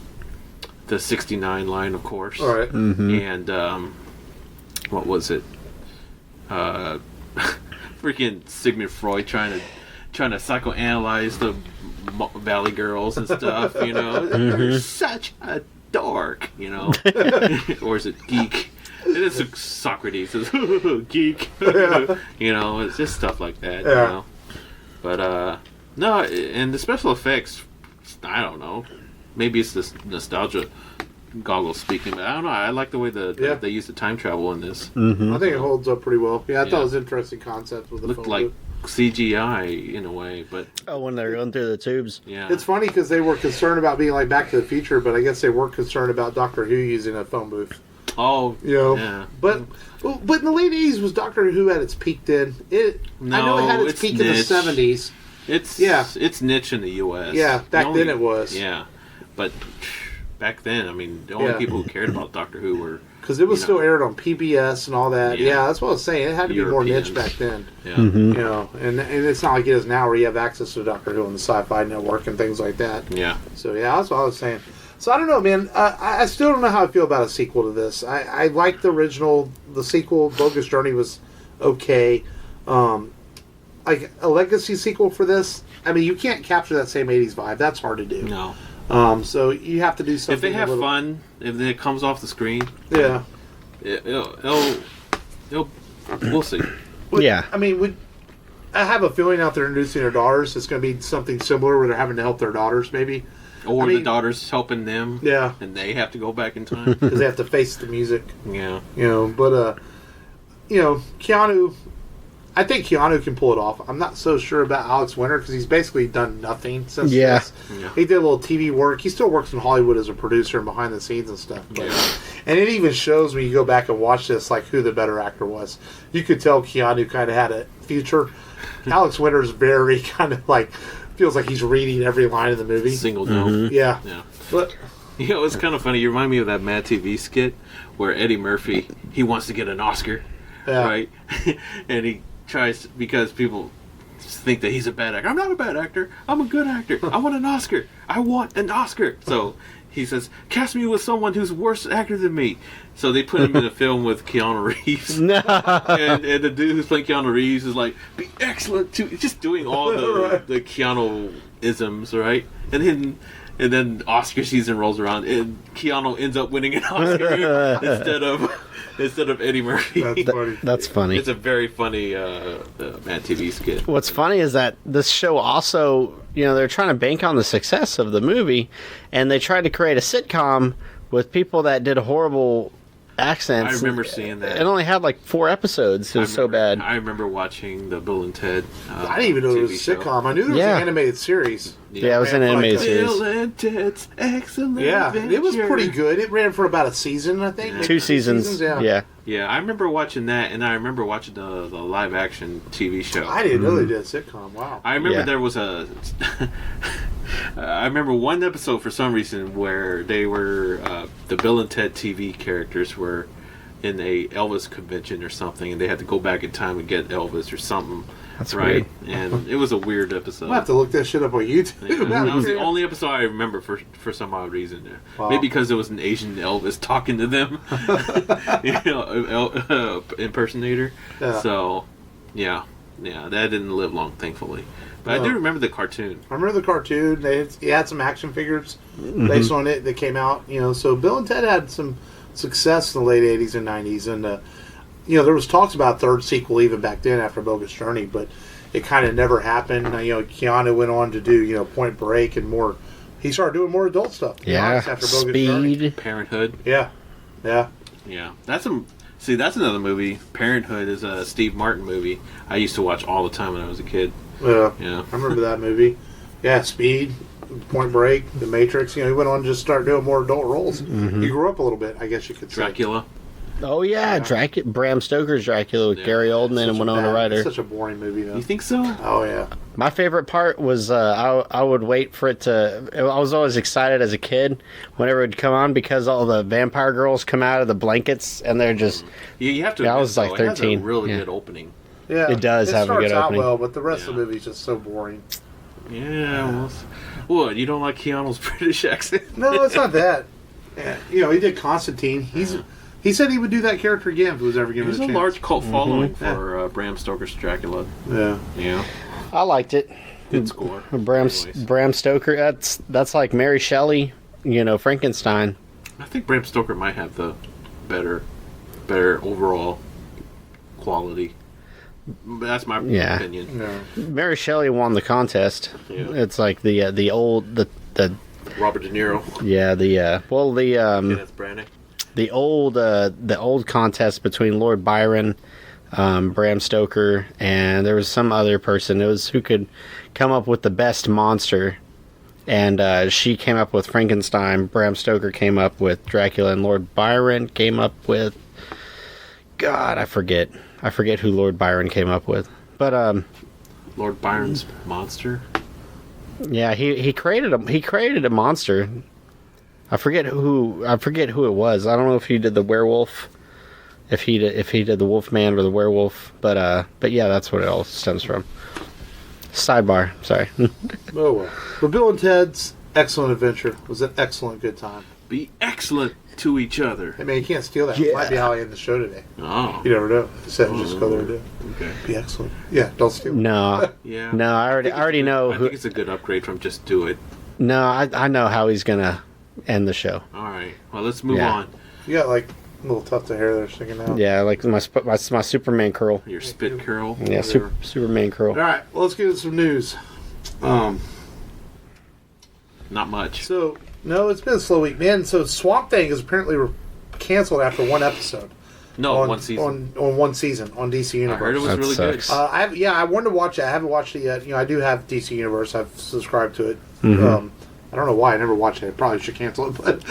the 69 line, of course.
All right.
And what was it? Freaking Sigmund Freud trying to psychoanalyze the Valley Girls and stuff. You know, they're such a dork. You know, or is it geek? It is Socrates. It's geek. You know, it's just stuff like that.
Yeah.
You know, but no, and the special effects. I don't know. Maybe it's this nostalgia goggles speaking, but I don't know. I like the way they use the time travel in this.
I think it holds up pretty well. Yeah, I thought it was an interesting concept with the
Looked
phone
like
booth.
CGI in a way, but
Oh, when they're going through the tubes.
yeah,
It's funny because they were concerned about being like Back to the Future, but I guess they weren't concerned about Doctor Who using a phone booth.
oh
You know,
yeah.
but in the late '80s was Doctor Who at its peak. Then I know it had its peak in the
niche.
'70s.
It's niche in the U.S.
Yeah, back then it was.
Yeah, but back then, I mean, the only people who cared about Doctor Who were
Because it was still aired on PBS and all that.
Yeah.
Yeah, that's what I was saying. It had to be more niche
Europeans.
back then.
yeah.
You know, and it's not like it is now where you have access to Doctor Who on the Sci-Fi Network and things like that.
Yeah.
So yeah, that's what I was saying. So I don't know, man. I still don't know how I feel about a sequel to this. I like the original. The sequel, Bogus Journey, was okay. Like a legacy sequel for this. I mean, you can't capture that same '80s vibe. That's hard to do.
No.
So you have to do something.
If they have fun, if it comes off the screen,
yeah.
It'll we'll see.
Yeah.
I mean, I have a feeling out there introducing their daughters. It's going to be something similar where they're having to help their daughters, maybe.
Or
I mean,
the daughter's helping them.
Yeah.
And they have to go back in time.
Because they have to face the music.
Yeah.
You know, but you know, Keanu. I think Keanu can pull it off. I'm not so sure about Alex Winter because he's basically done nothing since this.
Yeah.
He did a little TV work. He still works in Hollywood as a producer and behind the scenes and stuff. But,
Yeah.
and it even shows when you go back and watch this, like who the better actor was. You could tell Keanu kind of had a future. Alex Winter's very kind of like feels like he's reading every line of the movie.
Single note.
Yeah.
Yeah.
But
You know, it's kind of funny. You remind me of that Mad TV skit where Eddie Murphy, he wants to get an Oscar,
yeah.
right? And he tries, because people think that he's a bad actor. I'm not a bad actor. I'm a good actor. I want an Oscar. I want an Oscar. So he says, cast me with someone who's worse actor than me. So they put him in a film with Keanu Reeves. and the dude who's playing Keanu Reeves is like, be excellent too. Just doing all the Keanu isms, right? And then Oscar season rolls around, and Keanu ends up winning an Oscar instead of Eddie Murphy.
That's funny.
That's funny.
It's a very funny Mad TV skit.
What's funny is that this show also, you know, they're trying to bank on the success of the movie, and they tried to create a sitcom with people that did horrible accents.
I remember seeing that.
It only had like 4 episodes. It was so bad.
I remember watching the Bill and Ted.
I didn't even know it was a
TV show.
sitcom. I knew there was an animated series.
Yeah, it was an animated series.
Bill and Ted's Excellent
Yeah, it was
Adventure.
pretty good. It ran for about a season, I think.
Yeah.
Maybe
2 seasons.
yeah.
Yeah, I remember watching that, and I remember watching the live action TV show.
I didn't know they did a sitcom. Wow.
I remember
Yeah.
there was a. I remember one episode for some reason where they were the Bill and Ted TV characters were in a Elvis convention or something, and they had to go back in time and get Elvis or something.
That's
right, and it was a weird episode.
I'll have to look that shit up on YouTube.
Yeah, that was the only episode I remember for some odd reason.
Wow.
Maybe because it was an Asian Elvis talking to them, impersonator.
Yeah.
So, yeah, that didn't live long, thankfully. But I do remember the cartoon.
I remember the cartoon. He had some action figures based on it that came out. You know, so Bill and Ted had some success in the late '80s and '90s, and you know, there was talks about a third sequel even back then after Bogus Journey, but it kind of never happened. You know, Keanu went on to do Point Break and more. He started doing more adult stuff. to be honest, after Bogus Journey.
Speed.
Parenthood.
Yeah.
Yeah, that's another movie. Parenthood is a Steve Martin movie. I used to watch all the time when I was a kid.
Yeah.
Yeah.
I remember that movie. Yeah, Speed, Point Break, The Matrix. You know, he went on to just start doing more adult roles. He grew up a little bit, I guess you could say.
Dracula.
Oh yeah, Bram Stoker's Dracula with Gary Oldman and Winona Ryder.
It's such a boring movie, though.
You think so?
Oh yeah.
My favorite part was I would wait for it to. I was always excited as a kid whenever it would come on because all the vampire girls come out of the blankets and they're just.
You have to.
Yeah, I was like 13.
It has a really good opening.
Yeah,
it does have a good opening.
It starts out well, but the rest of the movie is just so boring.
Yeah. What? You don't like Keanu's British accent?
No, it's not that. Yeah, he did Constantine. He said he would do that character again if it was ever given a chance.
There's a large cult following for Bram Stoker's Dracula.
Yeah.
Yeah.
I liked it.
Good score.
Bram Stoker. That's like Mary Shelley. Frankenstein.
I think Bram Stoker might have the better overall quality. That's my opinion.
Yeah.
Mary Shelley won the contest.
Yeah.
It's like the
Robert De Niro.
Yeah,
Kenneth Branagh.
The old contest between Lord Byron, Bram Stoker, and there was some other person. It was who could come up with the best monster, and she came up with Frankenstein. Bram Stoker came up with Dracula, and Lord Byron came up with God. I forget who Lord Byron came up with, but
Lord Byron's monster.
Yeah, he created a monster. I forget who it was. I don't know if he did the werewolf, if he did the Wolfman or the werewolf, but yeah, that's what it all stems from. Sidebar, sorry.
Oh well. But Bill and Ted's Excellent Adventure was an excellent good time.
Be excellent to each other.
Hey man, you can't steal that.
Yeah.
Might be how I end the show today.
Oh.
You never know. I said just go there and do it.
Okay.
Be excellent. Yeah, don't steal it.
No,
Yeah.
no, I already know.
I think it's a good upgrade from just do it.
No, I know how he's gonna end the show.
All right. Well, let's move on.
You got like little tufts of hair that are sticking out.
Yeah, like my Superman curl.
Your spit curl.
Yeah, Superman curl.
All right, well, let's get into some news.
Not much.
So, no, it's been a slow week, man. So, Swamp Thing is apparently canceled after one episode.
No, one season.
On one season on DC Universe.
I heard it was
That
really
sucks.
good.
I wanted to watch it. I haven't watched it yet. I do have DC Universe. I've subscribed to it.
Mhm.
I don't know why I never watched it. I probably should cancel it, but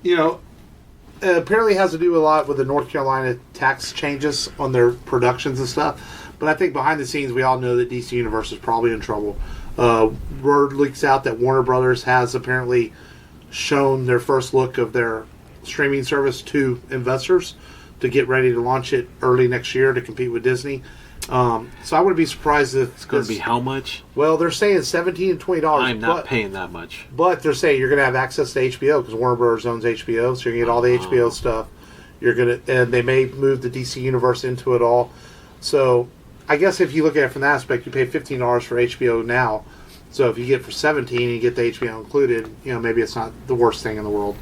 it apparently has to do a lot with the North Carolina tax changes on their productions and stuff. But I think behind the scenes, we all know that DC Universe is probably in trouble. Word leaks out that Warner Brothers has apparently shown their first look of their streaming service to investors to get ready to launch it early next year to compete with Disney. So I wouldn't be surprised if
It's going to be how much?
Well, they're saying $17 and $20.
I'm not paying that much.
But they're saying you're going to have access to HBO because Warner Brothers owns HBO, so you're going to get all the HBO stuff. And they may move the DC Universe into it all. So I guess if you look at it from that aspect, you pay $15 for HBO now. So if you get it for $17 and you get the HBO included, maybe it's not the worst thing in the world.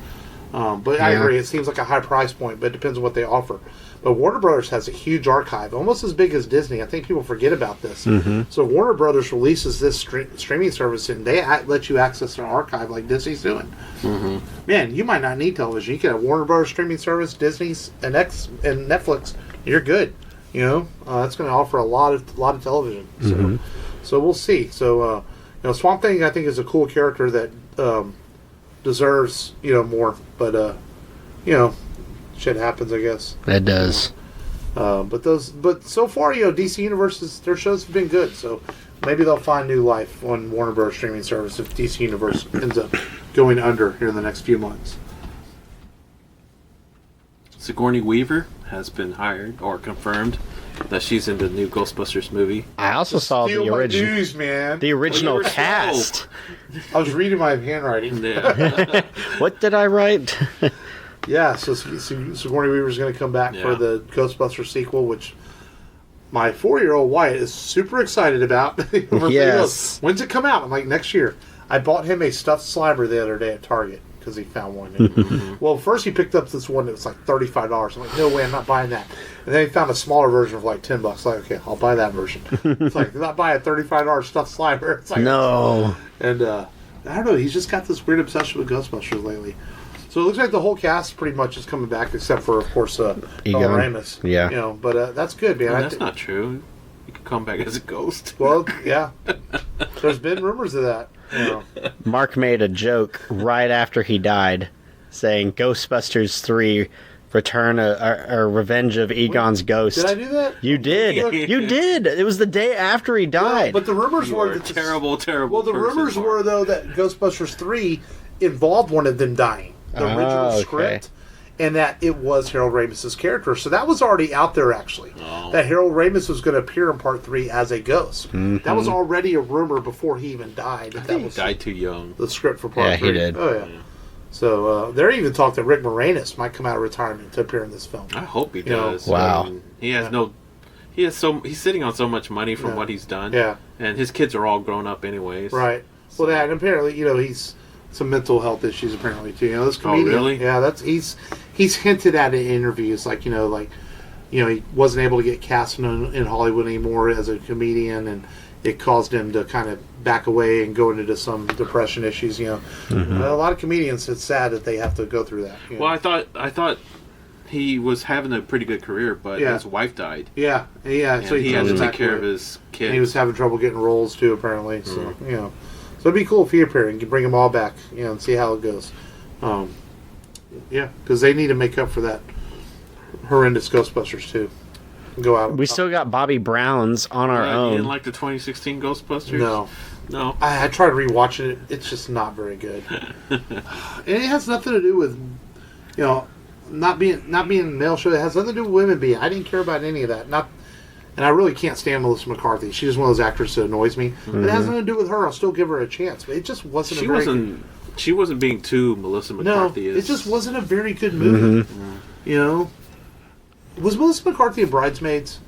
But I agree, it seems like a high price point, but it depends on what they offer. But Warner Brothers has a huge archive, almost as big as Disney. I think people forget about this.
Mm-hmm.
So Warner Brothers releases this streaming service, and they let you access their archive like Disney's doing.
Mm-hmm.
Man, you might not need television. You can have Warner Brothers streaming service, Disney's, and Netflix. You're good. That's going to offer a lot of television.
Mm-hmm.
So we'll see. So Swamp Thing, I think, is a cool character that deserves more. But shit happens, I guess.
It does.
But so far, DC Universe, their shows have been good. So maybe they'll find new life on Warner Bros. Streaming service if DC Universe ends up going under here in the next few months.
Sigourney Weaver has been hired or confirmed that she's in the new Ghostbusters movie.
I also saw the original.
News, man.
The original
Oh, you were
cast.
I was reading my handwriting.
Yeah.
What did I write?
Yeah, so Sigourney Weaver's going to come back for the Ghostbusters sequel, which my 4-year-old Wyatt is super excited about.
Yes.
When's it come out? I'm like, next year. I bought him a stuffed Slimer the other day at Target because he found one. Well, first he picked up this one that was like $35. I'm like, no way, I'm not buying that. And then he found a smaller version for like $10. Like, okay, I'll buy that version. It's like, I'm not buying a $35 stuffed Slimer. It's like,
No.
And I don't know, he's just got this weird obsession with Ghostbusters lately. So it looks like the whole cast pretty much is coming back, except for, of course, Bella Ramsey.
Yeah.
But that's good, man.
Well, that's not true. You could come back as a ghost.
Well, yeah. There's been rumors of that.
Mark made a joke right after he died, saying Ghostbusters 3 Return or Revenge of Egon's Ghost.
Did I do that?
You did. You did. It was the day after he died.
But the rumors were that
terrible.
Well, the rumors were though that Ghostbusters 3 involved one of them dying. The original script, and that it was Harold Ramis's character. So that was already out there actually.
Oh.
That Harold Ramis was going to appear in Part 3 as a ghost.
Mm-hmm.
That was already a rumor before he even died. That was
He died too young.
the script for Part 3.
Yeah, he did.
Oh yeah. So there even talk that Rick Moranis might come out of retirement to appear in this film.
I hope he
know,
does.
wow.
I mean, he's sitting on so much money from what he's done.
Yeah.
And his kids are all grown up anyways.
Right. Well, that and apparently, he's some mental health issues apparently too. This
Oh,
comedian.
really?
Yeah, he's hinted at it in interviews, he wasn't able to get cast in Hollywood anymore as a comedian, and it caused him to kind of back away and go into some depression issues. A lot of comedians, it's sad that they have to go through that.
Well, I thought he was having a pretty good career, but his wife died.
Yeah.
And
So
he had to
back
take care
away.
of his kids.
And he was having trouble getting roles too, apparently. So so it'd be cool if he appeared and could bring them all back, and see how it goes. Because they need to make up for that horrendous Ghostbusters too. Go out.
We still got Bobby Brown's on our
You
own.
didn't like the 2016 Ghostbusters? No.
I tried rewatching it. It's just not very good, and it has nothing to do with, not being a male show. It has nothing to do with women being. I didn't care about any of that. And I really can't stand Melissa McCarthy. She's just one of those actors that annoys me. But it has nothing to do with her. I'll still give her a chance. But it just wasn't.
She wasn't being too Melissa McCarthy.
No, it just wasn't a very good movie. Was Melissa McCarthy in Bridesmaids?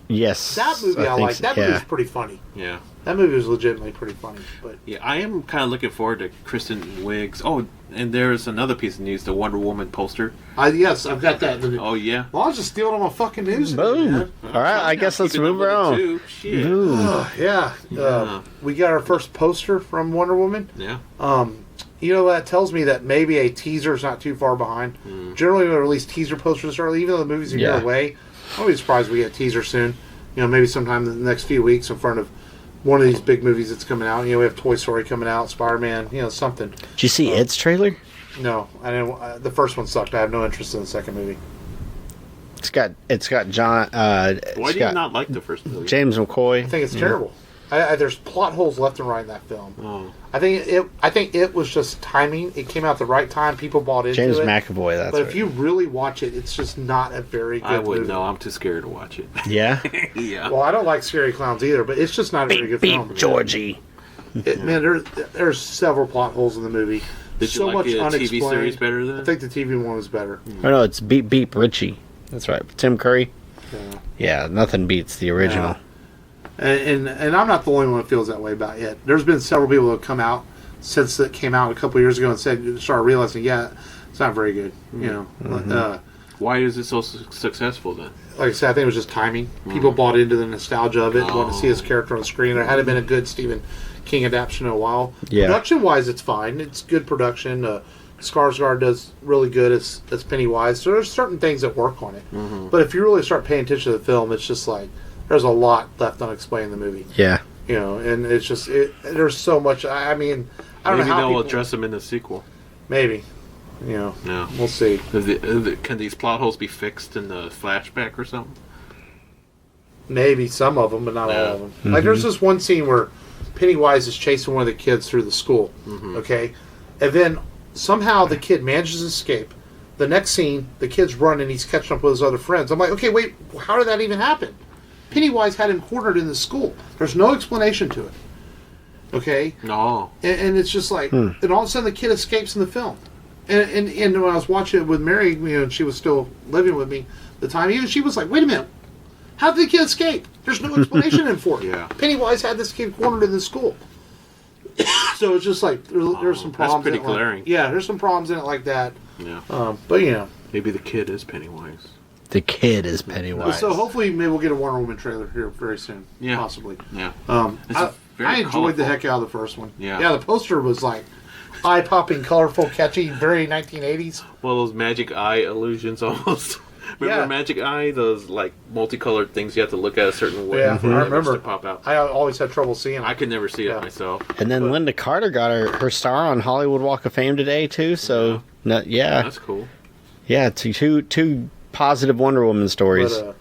Yes.
That movie I liked. That movie was pretty funny.
Yeah.
That movie was legitimately pretty funny. But
yeah, I am kind of looking forward to Kristen Wiig's. Oh, and there's another piece of news: the Wonder Woman poster.
Yes, I've got that.
Oh yeah.
Well, I was just stealing all my fucking news.
Boom.
Man.
All right, I guess let's move on.
Shit.
Boom.
We got our first poster from Wonder Woman.
Yeah.
That tells me that maybe a teaser is not too far behind. Generally, they release teaser posters early, even though the movie's a year away. I'll be surprised we get a teaser soon. Maybe sometime in the next few weeks in front of one of these big movies that's coming out. We have Toy Story coming out, Spider-Man, something.
Did you see its trailer?
No, I didn't. The first one sucked. I have no interest in the second movie.
It's got John.
Why do you not like the first movie?
James McCoy.
I think it's terrible. There's plot holes left and right in that film.
Oh.
I think it was just timing. It came out at the right time. People bought into
James
it.
McAvoy. That's
But
right.
if you really watch it, it's just not a very good
I wouldn't
movie.
know. I'm too scared to watch it.
Yeah.
Yeah.
Well, I don't like scary clowns either, but it's just not a very good film.
Georgie.
Man, there's several plot holes in the movie.
Did you like the TV series better than?
I think the TV one was better.
Oh no, it's Beep Beep Richie. That's right. Tim Curry. Yeah, nothing beats the original.
And I'm not the only one that feels that way about it. There's been several people that have come out since it came out a couple of years ago and started realizing, it's not very good.
Why is it so successful then?
Like I said, I think it was just timing. People bought into the nostalgia of it, wanted to see his character on the screen. There hadn't been a good Stephen King adaptation in a while.
Yeah.
Production-wise, it's fine. It's good production. Skarsgård does really good as Pennywise. So there's certain things that work on it. But if you really start paying attention to the film, it's just like there's a lot left unexplained in the movie.
Yeah.
And it's just there's so much. I don't
Maybe
know how
they'll
people,
address them in the sequel.
Maybe.
No.
We'll see.
Can these plot holes be fixed in the flashback or something?
Maybe some of them, but not all of them. Like there's this one scene where Pennywise is chasing one of the kids through the school. Okay, and then somehow the kid manages to escape. The next scene, the kid's running, he's catching up with his other friends. I'm like, okay, wait, how did that even happen? Pennywise had him cornered in the school. There's no explanation to it. Okay?
No.
And it's just like, and all of a sudden the kid escapes in the film. And when I was watching it with Mary, and she was still living with me at the time, even she was like, wait a minute, how did the kid escape? There's no explanation for it.
Yeah.
Pennywise had this kid cornered in the school. So it's just like, there's some problems.
That's pretty
in it,
glaring.
There's some problems in it like that.
Yeah.
But
maybe the kid is Pennywise.
The kid is Pennywise.
So hopefully maybe we'll get a Wonder Woman trailer here very soon.
Yeah.
Possibly.
Yeah.
I enjoyed the heck out of the first one.
Yeah.
Yeah, the poster was like eye-popping, colorful, catchy, very 1980s.
Well, those magic eye illusions almost. Remember Magic Eye? Those like multicolored things you have to look at a certain way
Yeah,
for
I
it
remember.
to pop out.
I always had trouble seeing it.
I could never see it myself.
And then Linda Carter got her star on Hollywood Walk of Fame today too. So
That's cool.
Yeah, two positive Wonder Woman stories.
But,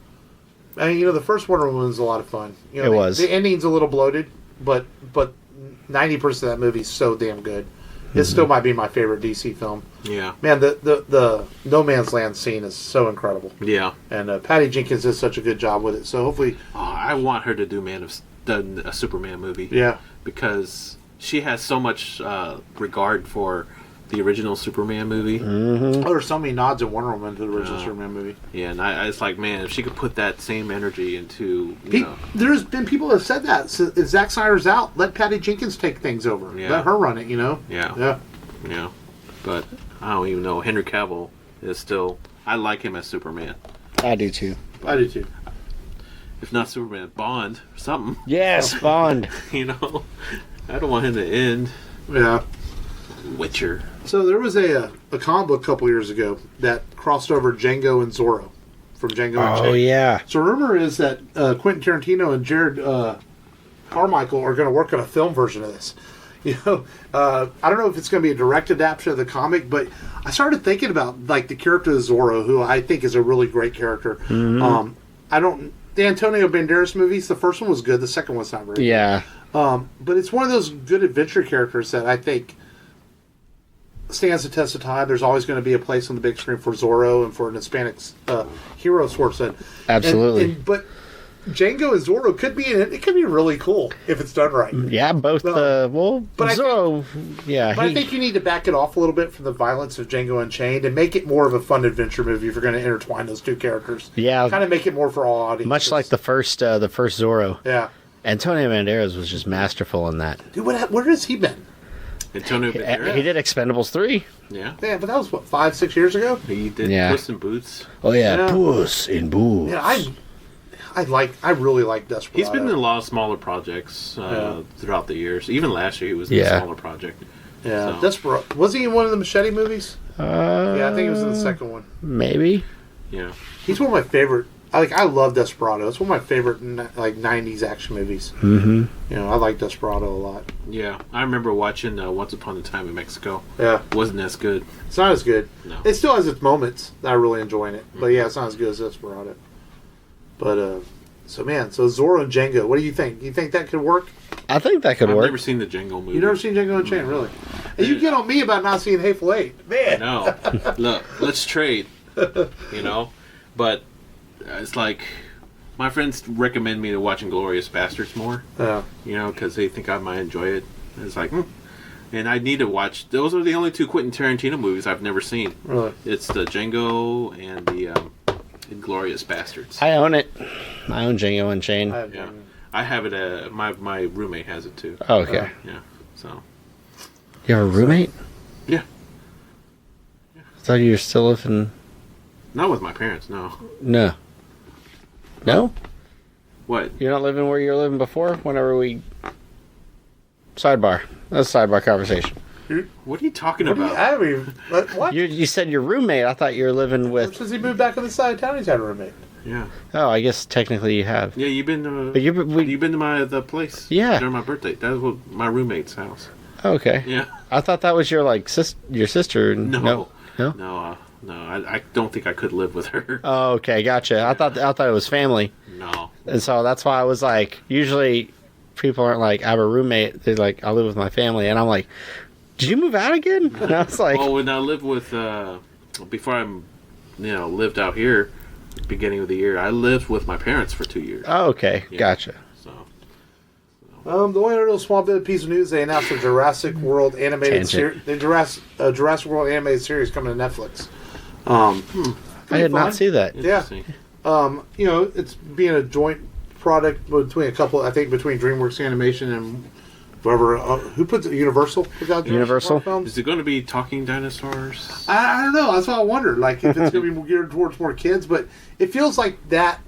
I mean, the first Wonder Woman was a lot of fun.
It was.
The ending's a little bloated, but 90% of that movie's so damn good. It still might be my favorite DC film.
Yeah.
Man, the No Man's Land scene is so incredible.
Yeah.
And Patty Jenkins does such a good job with it. So hopefully...
I want her to do a Superman movie.
Yeah.
Because she has so much regard for the original Superman movie.
Oh, there's so many nods in Wonder Woman to the original Superman movie.
Yeah, and it's like, man, if she could put that same energy into,
There's been people that have said that. So if Zack Snyder's out, let Patty Jenkins take things over.
Yeah.
Let her run it,
Yeah. But I don't even know. Henry Cavill is still... I like him as Superman.
I do too.
I do too.
If not Superman, Bond or something.
Yes, Bond.
I don't want him to end.
Yeah.
Witcher.
So there was a comic book a couple years ago that crossed over Django and Zorro from Django and
Oh,
Chain.
yeah.
So rumor is that Quentin Tarantino and Jared Carmichael are going to work on a film version of this. I don't know if it's going to be a direct adaptation of the comic, but I started thinking about the character of Zorro, who I think is a really great character. The Antonio Banderas movies, the first one was good, the second one's not very good.
Yeah.
But it's one of those good adventure characters that I think stands the test of time. There's always going to be a place on the big screen for Zorro and for an Hispanic hero sort of.
Absolutely.
But Django and Zorro could be in it. It could be really cool if it's done right.
Yeah, both. But Zorro. But
I think you need to back it off a little bit from the violence of Django Unchained and make it more of a fun adventure movie if you're going to intertwine those two characters.
Yeah.
Kind of make it more for all audiences.
Much like the first Zorro.
Yeah.
Antonio Banderas was just masterful in that.
Dude, where has he been?
Antonio Banderas.
He did Expendables 3.
Yeah.
Yeah, but that was, 5-6 years ago?
He did Puss in Boots.
Oh, yeah. Puss in Boots.
Yeah, I really like Desperado.
He's been in a lot of smaller projects throughout the years. Even last year he was in a smaller project.
Yeah.
So.
Desperado. Was he in one of the Machete movies? Yeah, I think he was in the second one.
Maybe.
Yeah.
He's one of my favorite. I love Desperado. It's one of my favorite 90s action movies.
Mm-hmm.
I like Desperado a lot.
Yeah, I remember watching Once Upon a Time in Mexico.
Yeah.
Wasn't as good.
It's not as good.
No.
It still has its moments that I really enjoy in it. But yeah, it's not as good as Desperado. But, so Zorro and Django, what do you think? Do you think that could work?
I think that could work.
I've never seen the Django movie.
You've never seen Django Unchained, really? And you get on me about not seeing Hateful Eight. Man!
No. Look, let's trade. But it's like... My friends recommend me to watch Inglourious Basterds more.
Yeah.
Because they think I might enjoy it. And it's like, And I need to watch... Those are the only two Quentin Tarantino movies I've never seen.
Really?
It's the Django and the Inglourious Basterds.
I own it. I own Django Unchained.
I have it. My roommate has it too.
Oh, okay.
Yeah. So.
You have a roommate?
Yeah.
I thought you were still living...
Not with my parents, no.
No?
What?
You're not living where you were living before? Whenever we... Sidebar. That's a sidebar conversation.
What are you talking about?
What?
You said your roommate. I thought you were living with...
Since he moved back on the side of town, he's had a roommate.
Yeah.
Oh, I guess technically you have.
Yeah, you've been to...
But
you've been to the place.
Yeah.
During my birthday. That was my roommate's house.
Okay.
Yeah.
I thought that was your your sister.
No. I don't think I could live with her.
Oh, okay, gotcha. I thought it was family.
No.
And so that's why I was like, usually people aren't like, I have a roommate. They're like, I live with my family, and I'm like, did you move out again? And I was like,
well, when I lived with before I lived out here, beginning of the year, I lived with my parents for 2 years.
oh, okay, gotcha.
So.
The only little small bit of piece of news, they announced a Jurassic World animated series. The Jurassic World animated series coming to Netflix.
I did not see that.
Yeah. It's being a joint product between between DreamWorks Animation and whoever who puts it. Universal.
Universal
films.
Is it going to be talking dinosaurs?
I don't know. That's what I wondered. Like if it's going to be geared towards more kids, but it feels like that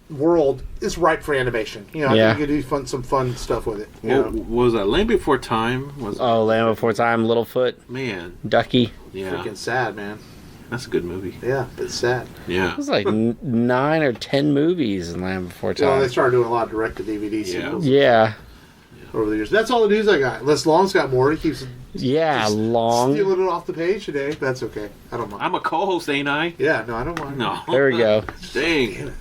world is ripe for animation. I think you could do some fun stuff with it.
What was that? Land Before Time?
Land Before Time, Littlefoot,
man,
Ducky.
Yeah,
freaking sad, man.
That's a good movie.
Yeah, but it's sad.
Yeah,
it was like 9 or 10 movies in Land Before Time.
Well, they started doing a lot of direct-to-DVD sequels.
Yeah.
Over the years. That's all the news I got. Unless Long's got more. He keeps
Yeah, long.
Stealing it off the page today. That's okay. I don't mind.
I'm a co-host, ain't I?
Yeah, no, I don't mind.
No.
There we go.
Dang.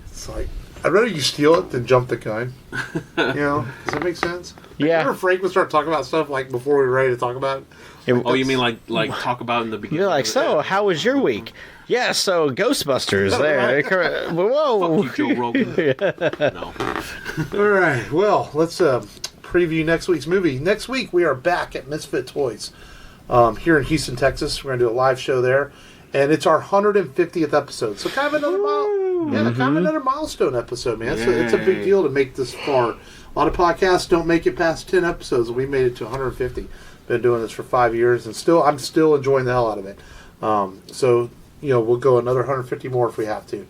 It's like, I'd rather you steal it than jump the gun. You know? Does that make sense?
Yeah.
Remember Frank would start talking about stuff like before we were ready to talk about it?
Oh, you mean like talk about in the beginning?
You're like, so, how was your week? Yeah, so Ghostbusters there. Whoa.
Fuck you, Joe Rogan. No.
All right. Well, let's preview next week's movie. Next week, we are back at Misfit Toys here in Houston, Texas. We're going to do a live show there. And it's our 150th episode. So kind of another kind of another milestone episode, man. So it's a big deal to make this far. A lot of podcasts don't make it past 10 episodes. We made it to 150. Been doing this for 5 years, and I'm still enjoying the hell out of it. So, you know, we'll go another 150 more if we have to.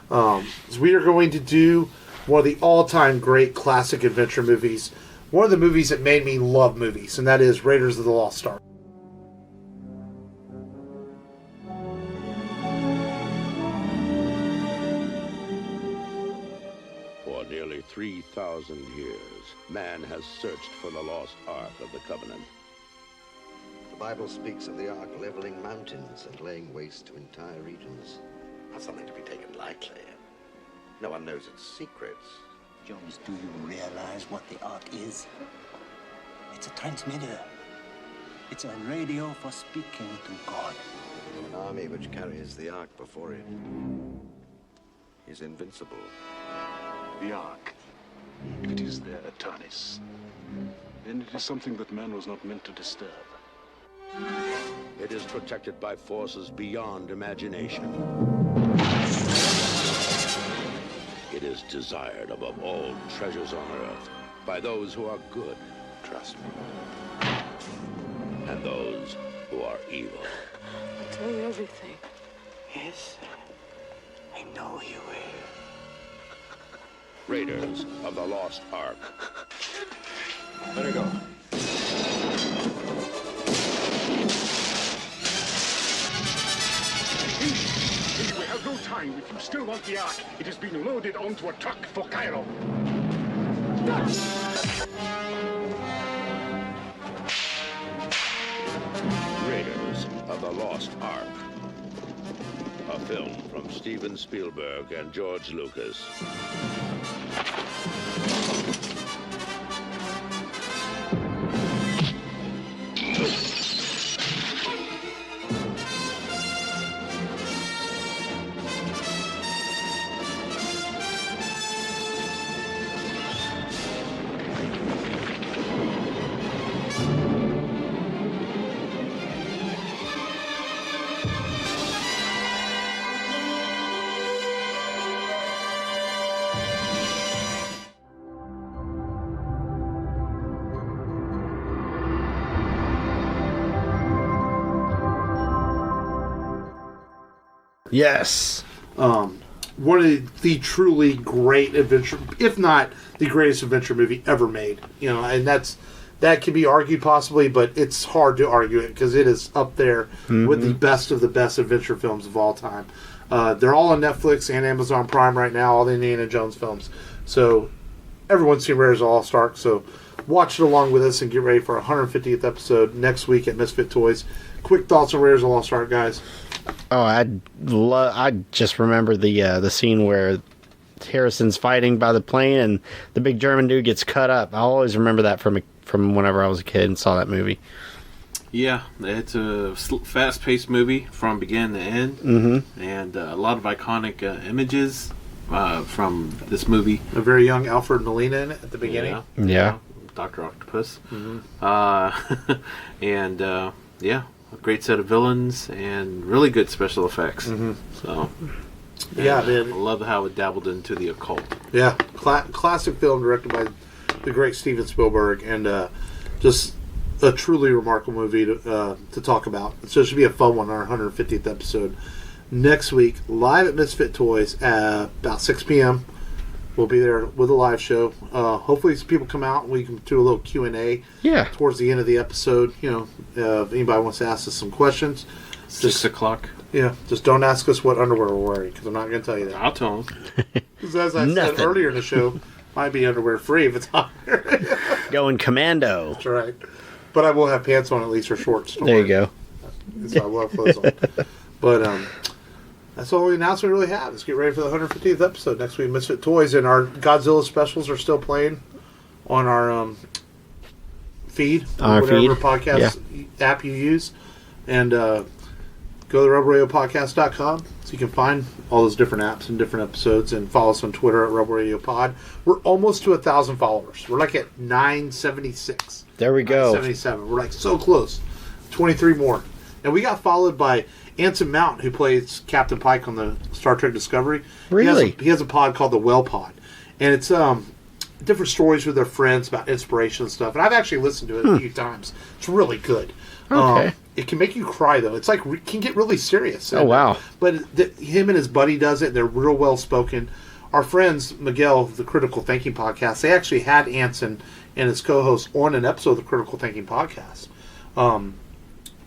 So we are going to do one of the all-time great classic adventure movies. One of the movies that made me love movies, and that is Raiders of the Lost Ark.
For nearly 3,000 years, man has searched for the lost Ark of the Covenant.
The Bible speaks of the Ark leveling mountains and laying waste to entire regions. Not something to be taken lightly. No one knows its secrets.
Jones, do you realize what the Ark is? It's a transmitter. It's a radio for speaking to God.
An army which carries the Ark before it is invincible.
The Ark. It is their Eternis. And it is something that man was not meant to disturb.
It is protected by forces beyond imagination. It is desired above all treasures on earth by those who are good, trust me, and those who are evil.
I'll tell you everything.
Yes, I know you will.
Raiders of the Lost Ark.
Let her go.
We have no time. If you still want the Ark, it has been loaded onto a truck for Cairo.
Raiders of the Lost Ark. A film from Steven Spielberg and George Lucas.
Yes.
One of the truly great adventure, if not the greatest adventure movie ever made. You know, and that can be argued possibly, but it's hard to argue it because it is up there with the best of the best adventure films of all time. They're all on Netflix and Amazon Prime right now, all the Indiana Jones films. So everyone's seen Raiders of the Lost Ark, so watch it along with us and get ready for our 150th episode next week at Misfit Toys. Quick thoughts on Raiders of the Lost Ark, guys.
Oh, I just remember the scene where Harrison's fighting by the plane and the big German dude gets cut up. I always remember that from whenever I was a kid and saw that movie.
Yeah, it's a fast-paced movie from beginning to end, and a lot of iconic images from this movie.
A very young Alfred Molina in it at the beginning.
Yeah.
Dr. Octopus. And yeah, a great set of villains and really good special effects. So,
Yeah,
I
man.
love how it dabbled into the occult.
Yeah, classic film directed by the great Steven Spielberg, and just a truly remarkable movie to talk about. So it should be a fun one, our 150th episode. Next week, live at Misfit Toys at about 6 p.m. We'll be there with a live show. Hopefully some people come out and we can do a little Q&A towards the end of the episode. You know, if anybody wants to ask us some questions.
6 o'clock.
Yeah, just don't ask us what underwear we're wearing, because I'm not going to tell you that.
I'll tell them.
Because as I said earlier in the show, might be underwear free if it's on there.
Going commando.
That's right. But I will have pants on at least, or shorts.
There you go.
So I will have clothes on. But that's all the announcement we really have. Let's get ready for the 150th episode. Next week, Misfit Toys. And our Godzilla specials are still playing on our feed. Whatever podcast app you use. And go to rebelradiopodcast.com so you can find all those different apps and different episodes, and follow us on Twitter at Rebel Radio Pod. We're almost to 1,000 followers. We're like at 976.
There we go.
977. We're like so close. 23 more. And we got followed by Anson Mount, who plays Captain Pike on the Star Trek Discovery.
Really?
He has a pod called the Well Pod. And it's different stories with their friends about inspiration and stuff. And I've actually listened to it a few times. It's really good.
Okay.
It can make you cry, though. It's like, can get really serious.
Oh, wow.
But him and his buddy does it. They're real well spoken. Our friends, Miguel of the Critical Thinking Podcast, they actually had Anson and his co-host on an episode of the Critical Thinking Podcast.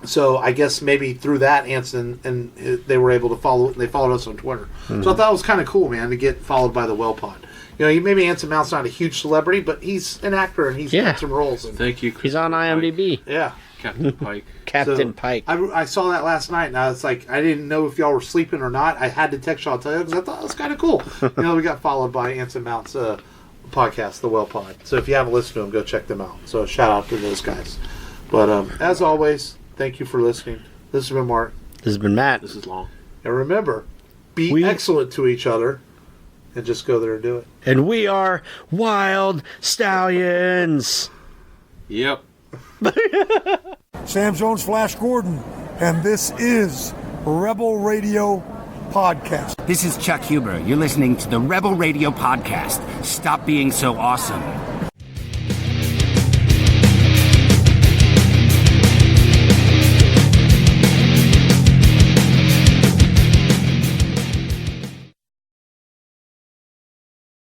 So I guess maybe through that, Anson and they were able to follow. They followed us on Twitter. So I thought it was kind of cool, man, to get followed by the Well Pod. You know, maybe Anson Mount's not a huge celebrity, but he's an actor and he's got some roles. And,
Thank you.
He's on IMDb.
Yeah.
Captain Pike.
Captain Pike.
I saw that last night, and I was like, I didn't know if y'all were sleeping or not. I had to text y'all, tell you, because I thought it was kind of cool. You know, we got followed by Anson Mount's podcast, The Well Pod. So if you haven't listened to them, go check them out. So shout out to those guys. But as always, thank you for listening. This has been Mark.
This has been Matt.
This is Long.
And remember, be excellent to each other, and just go there and do it.
And we are Wild Stallions.
Yep.
Sam Jones, Flash Gordon, and this is Rebel Radio Podcast.
This is Chuck Huber. You're listening to the Rebel Radio Podcast. Stop being so awesome.